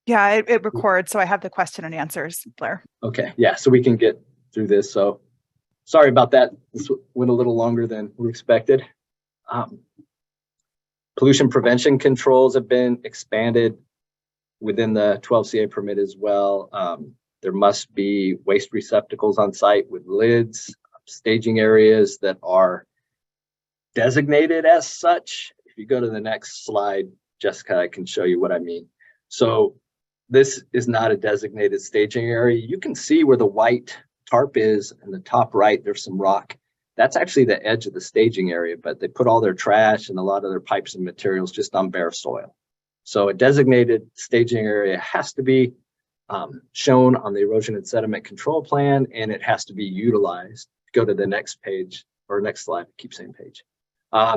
Yeah, it records, so I have the question and answers, Blair. Okay, yeah, so we can get through this. So sorry about that. This went a little longer than we expected. Pollution prevention controls have been expanded within the 12CA permit as well. There must be waste receptacles on site with lids, staging areas that are designated as such. If you go to the next slide, Jessica, I can show you what I mean. So this is not a designated staging area. You can see where the white tarp is in the top right, there's some rock. That's actually the edge of the staging area, but they put all their trash and a lot of their pipes and materials just on bare soil. So a designated staging area has to be shown on the erosion and sediment control plan, and it has to be utilized. Go to the next page or next slide, keep saying page.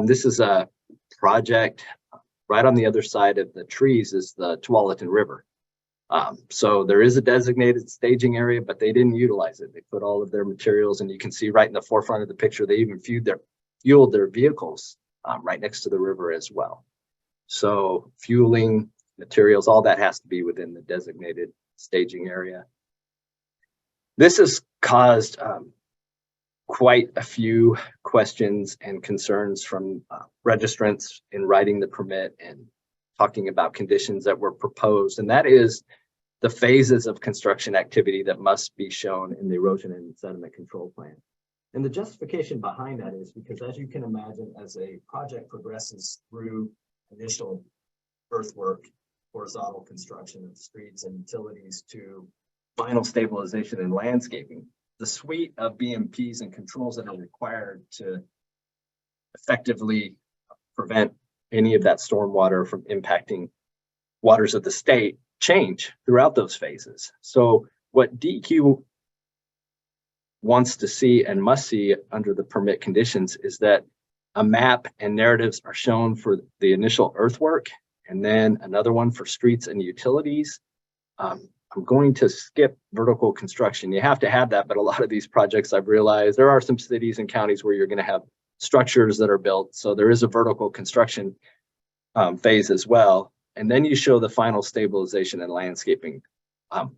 This is a project right on the other side of the trees is the Tualatin River. So there is a designated staging area, but they didn't utilize it. They put all of their materials, and you can see right in the forefront of the picture, they even fueled their vehicles right next to the river as well. So fueling, materials, all that has to be within the designated staging area. This has caused quite a few questions and concerns from registrants in writing the permit and talking about conditions that were proposed, and that is the phases of construction activity that must be shown in the erosion and sediment control plan. And the justification behind that is because, as you can imagine, as a project progresses through initial earthwork, horizontal construction of streets and utilities to final stabilization and landscaping, the suite of BMPs and controls that are required to effectively prevent any of that stormwater from impacting waters of the state change throughout those phases. So what DEQ wants to see and must see under the permit conditions is that a map and narratives are shown for the initial earthwork, and then another one for streets and utilities. I'm going to skip vertical construction. You have to have that, but a lot of these projects, I've realized there are some cities and counties where you're going to have structures that are built. So there is a vertical construction phase as well. And then you show the final stabilization and landscaping.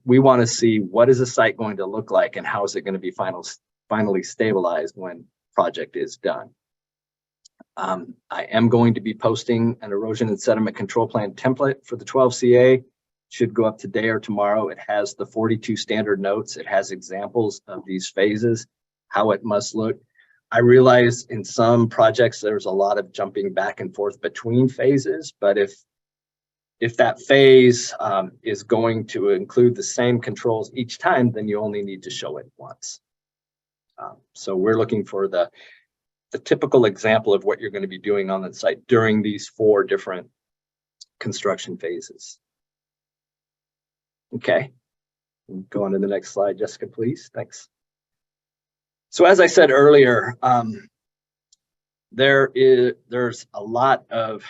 We want to see what is the site going to look like and how is it going to be finally stabilized when project is done. I am going to be posting an erosion and sediment control plan template for the 12CA. Should go up today or tomorrow. It has the 42 standard notes. It has examples of these phases, how it must look. I realize in some projects, there's a lot of jumping back and forth between phases, but if that phase is going to include the same controls each time, then you only need to show it once. So we're looking for the typical example of what you're going to be doing on the site during these 4 different construction phases. Okay, go on to the next slide, Jessica, please. Thanks. So as I said earlier, there's a lot of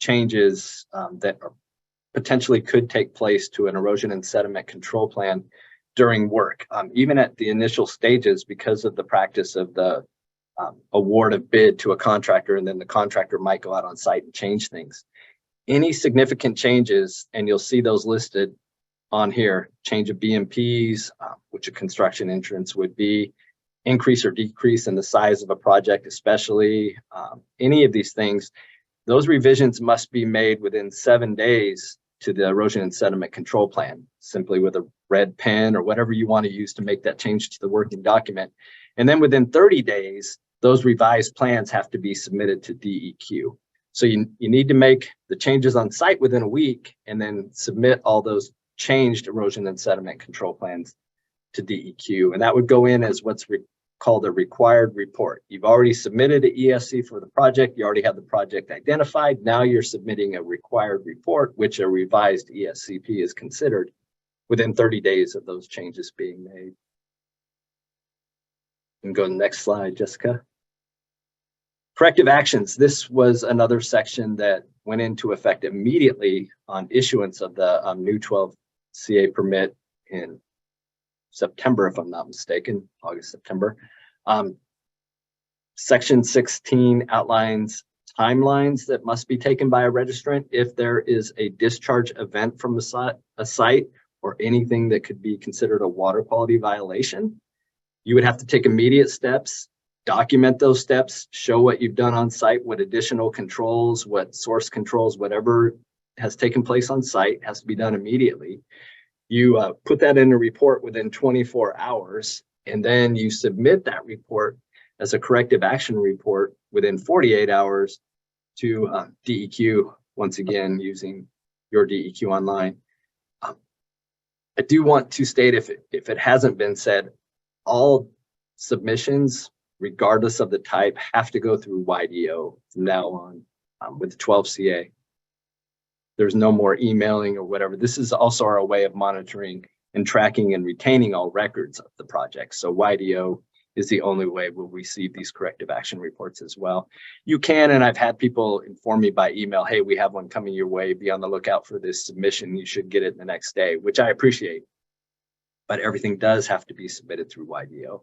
changes that potentially could take place to an erosion and sediment control plan during work, even at the initial stages, because of the practice of the award of bid to a contractor, and then the contractor might go out on site and change things. Any significant changes, and you'll see those listed on here, change of BMPs, which a construction entrance would be, increase or decrease in the size of a project, especially any of these things, those revisions must be made within 7 days to the erosion and sediment control plan, simply with a red pen or whatever you want to use to make that change to the working document. And then within 30 days, those revised plans have to be submitted to DEQ. So you need to make the changes on site within a week and then submit all those changed erosion and sediment control plans to DEQ. And that would go in as what's called a required report. You've already submitted an ESC for the project. You already have the project identified. Now you're submitting a required report, which a revised ESCP is considered within 30 days of those changes being made. And go to the next slide, Jessica. Corrective actions. This was another section that went into effect immediately on issuance of the new 12CA permit in September, if I'm not mistaken, August, September. Section 16 outlines timelines that must be taken by a registrant if there is a discharge event from a site or anything that could be considered a water quality violation. You would have to take immediate steps, document those steps, show what you've done on site, what additional controls, what source controls, whatever has taken place on site has to be done immediately. You put that in a report within 24 hours, and then you submit that report as a corrective action report within 48 hours to DEQ, once again, using Your DEQ Online. I do want to state, if it hasn't been said, all submissions, regardless of the type, have to go through YDO from now on with the 12CA. There's no more emailing or whatever. This is also our way of monitoring and tracking and retaining all records of the project. So YDO is the only way we'll receive these corrective action reports as well. You can, and I've had people inform me by email, hey, we have one coming your way. Be on the lookout for this submission. You should get it the next day, which I appreciate. But everything does have to be submitted through YDO.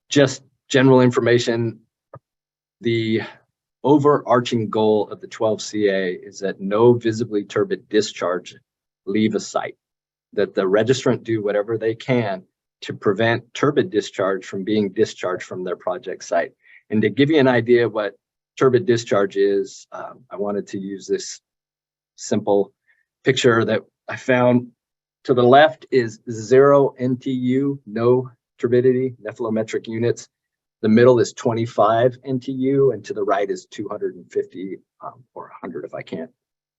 Just general information, the overarching goal of the 12CA is that no visibly turbid discharge leave a site, that the registrant do whatever they can to prevent turbid discharge from being discharged from their project site. And to give you an idea of what turbid discharge is, I wanted to use this simple picture that I found. To the left is 0 NTU, no turbidity, nephelometric units. The middle is 25 NTU, and to the right is 250 or 100 if I can.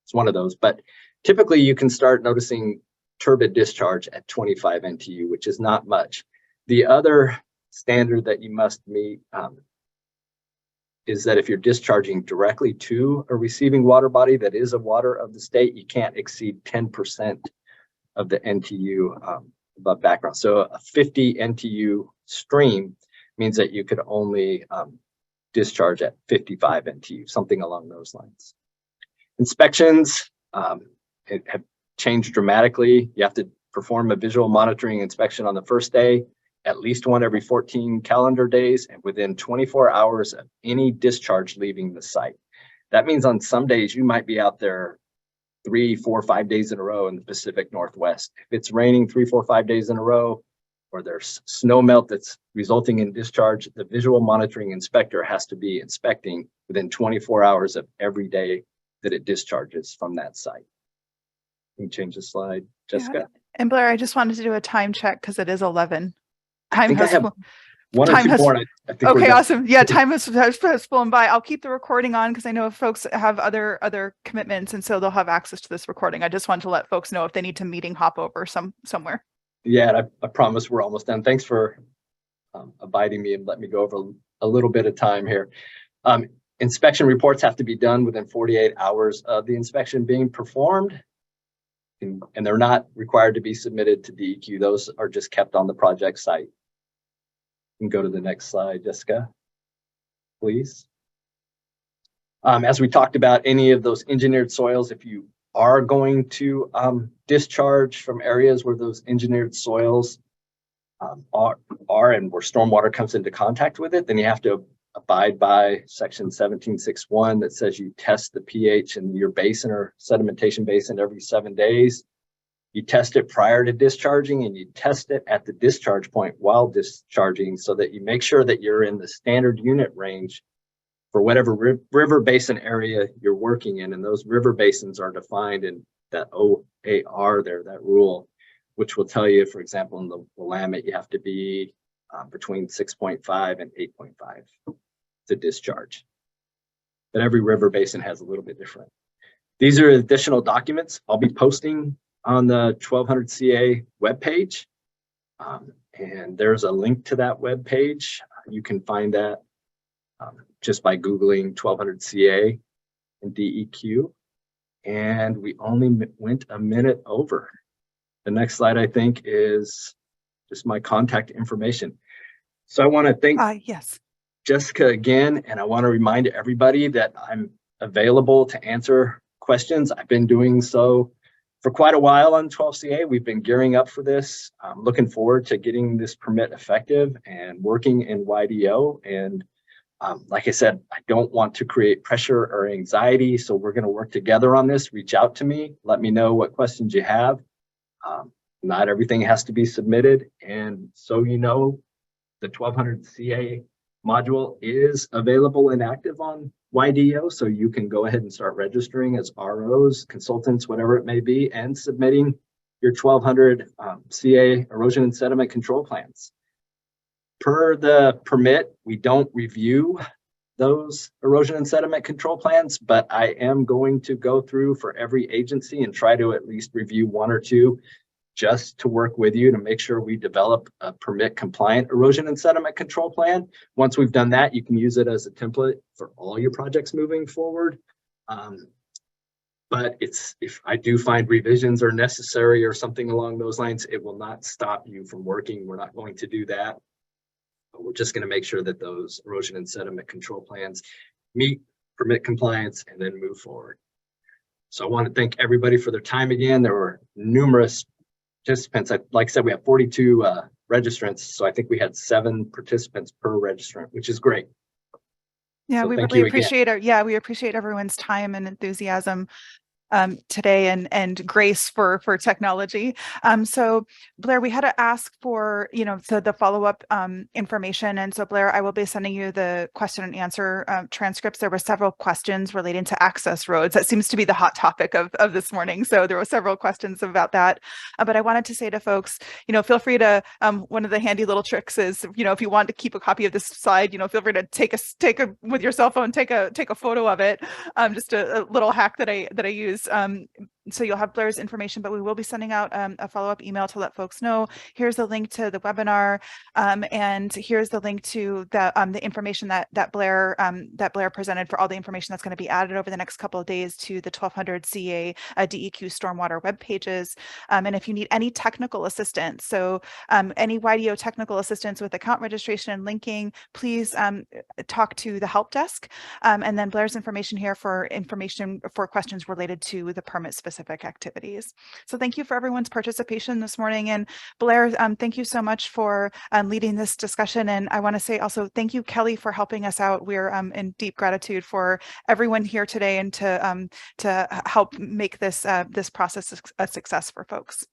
It's one of those, but typically you can start noticing turbid discharge at 25 NTU, which is not much. The other standard that you must meet is that if you're discharging directly to a receiving water body that is a water of the state, you can't exceed 10% of the NTU above background. So a 50 NTU stream means that you could only discharge at 55 NTU, something along those lines. Inspections have changed dramatically. You have to perform a visual monitoring inspection on the first day, at least one every 14 calendar days, and within 24 hours of any discharge leaving the site. That means on some days you might be out there 3, 4, 5 days in a row in the Pacific Northwest. If it's raining 3, 4, 5 days in a row, or there's snow melt that's resulting in discharge, the visual monitoring inspector has to be inspecting within 24 hours of every day that it discharges from that site. Can you change the slide, Jessica? Yeah. And Blair, I just wanted to do a time check because it is 11. I think I have one or two more. I think okay, awesome. Yeah, time has flown by. I'll keep the recording on because I know folks have other commitments, and so they'll have access to this recording. I just want to let folks know if they need to meeting hop over somewhere. Yeah, and I promise we're almost done. Thanks for abiding me and let me go over a little bit of time here. Inspection reports have to be done within 48 hours of the inspection being performed, and they're not required to be submitted to DEQ. Those are just kept on the project site. You can go to the next slide, Jessica, please. As we talked about, any of those engineered soils, if you are going to discharge from areas where those engineered soils are and where stormwater comes into contact with it, then you have to abide by section 1761 that says you test the pH in your basin or sedimentation basin every 7 days. You test it prior to discharging, and you test it at the discharge point while discharging so that you make sure that you're in the standard unit range for whatever river basin area you're working in. And those river basins are defined in that OAR there, that rule, which will tell you, for example, in the Willamette, you have to be between 6.5 and 8.5 to discharge. But every river basin has a little bit different. These are additional documents I'll be posting on the 1200CA webpage. And there's a link to that webpage. You can find that just by Googling 1200CA and DEQ. And we only went a minute over. The next slide, I think, is just my contact information. So I want to thank Jessica again, and I want to remind everybody that I'm available to answer questions. I've been doing so for quite a while on 12CA. We've been gearing up for this. I'm looking forward to getting this permit effective and working in YDO. And Like I said, I don't want to create pressure or anxiety, so we're going to work together on this. Reach out to me. Let me know what questions you have. Not everything has to be submitted. And so you know, the 1200 CA module is available and active on YDEO, so you can go ahead and start registering as ROs, consultants, whatever it may be, and submitting your 1200 CA erosion and sediment control plans. Per the permit, we don't review those erosion and sediment control plans, but I am going to go through for every agency and try to at least review one or two just to work with you to make sure we develop a permit compliant erosion and sediment control plan. Once we've done that, you can use it as a template for all your projects moving forward. But if I do find revisions are necessary or something along those lines, it will not stop you from working. We're not going to do that. But we're just going to make sure that those erosion and sediment control plans meet permit compliance and then move forward. So I want to thank everybody for their time again. There were numerous participants. Like I said, we have 42 registrants. So I think we had 7 participants per registrant, which is great. Yeah, So we thank really you again. appreciate we appreciate everyone's time and enthusiasm today and grace for technology. So Blair, we had to ask for, so the follow-up information. And so Blair, I will be sending you the question and answer transcripts. There were several questions relating to access roads. That seems to be the hot topic of this morning. So there were several questions about that. But I wanted to say to folks, feel free to, one of the handy little tricks is, if you want to keep a copy of this slide, feel free to take a with your cell phone, take a photo of it. Just a little hack that I use. So you'll have Blair's information, but we will be sending out a follow-up email to let folks know. Here's the link to the webinar, and here's the link to the information that Blair presented for all the information that's going to be added over the next couple of days to the 1200 CA DEQ Stormwater web pages. And if you need any technical assistance, so any YDEO technical assistance with account registration and linking, please talk to the help desk. And then Blair's information here for questions related to the permit specific activities. So thank you for everyone's participation this morning. And Blair, thank you so much for leading this discussion. And I want to say also thank you, Kelly, for helping us out. We're in deep gratitude for everyone here today and to help make this process a success for folks.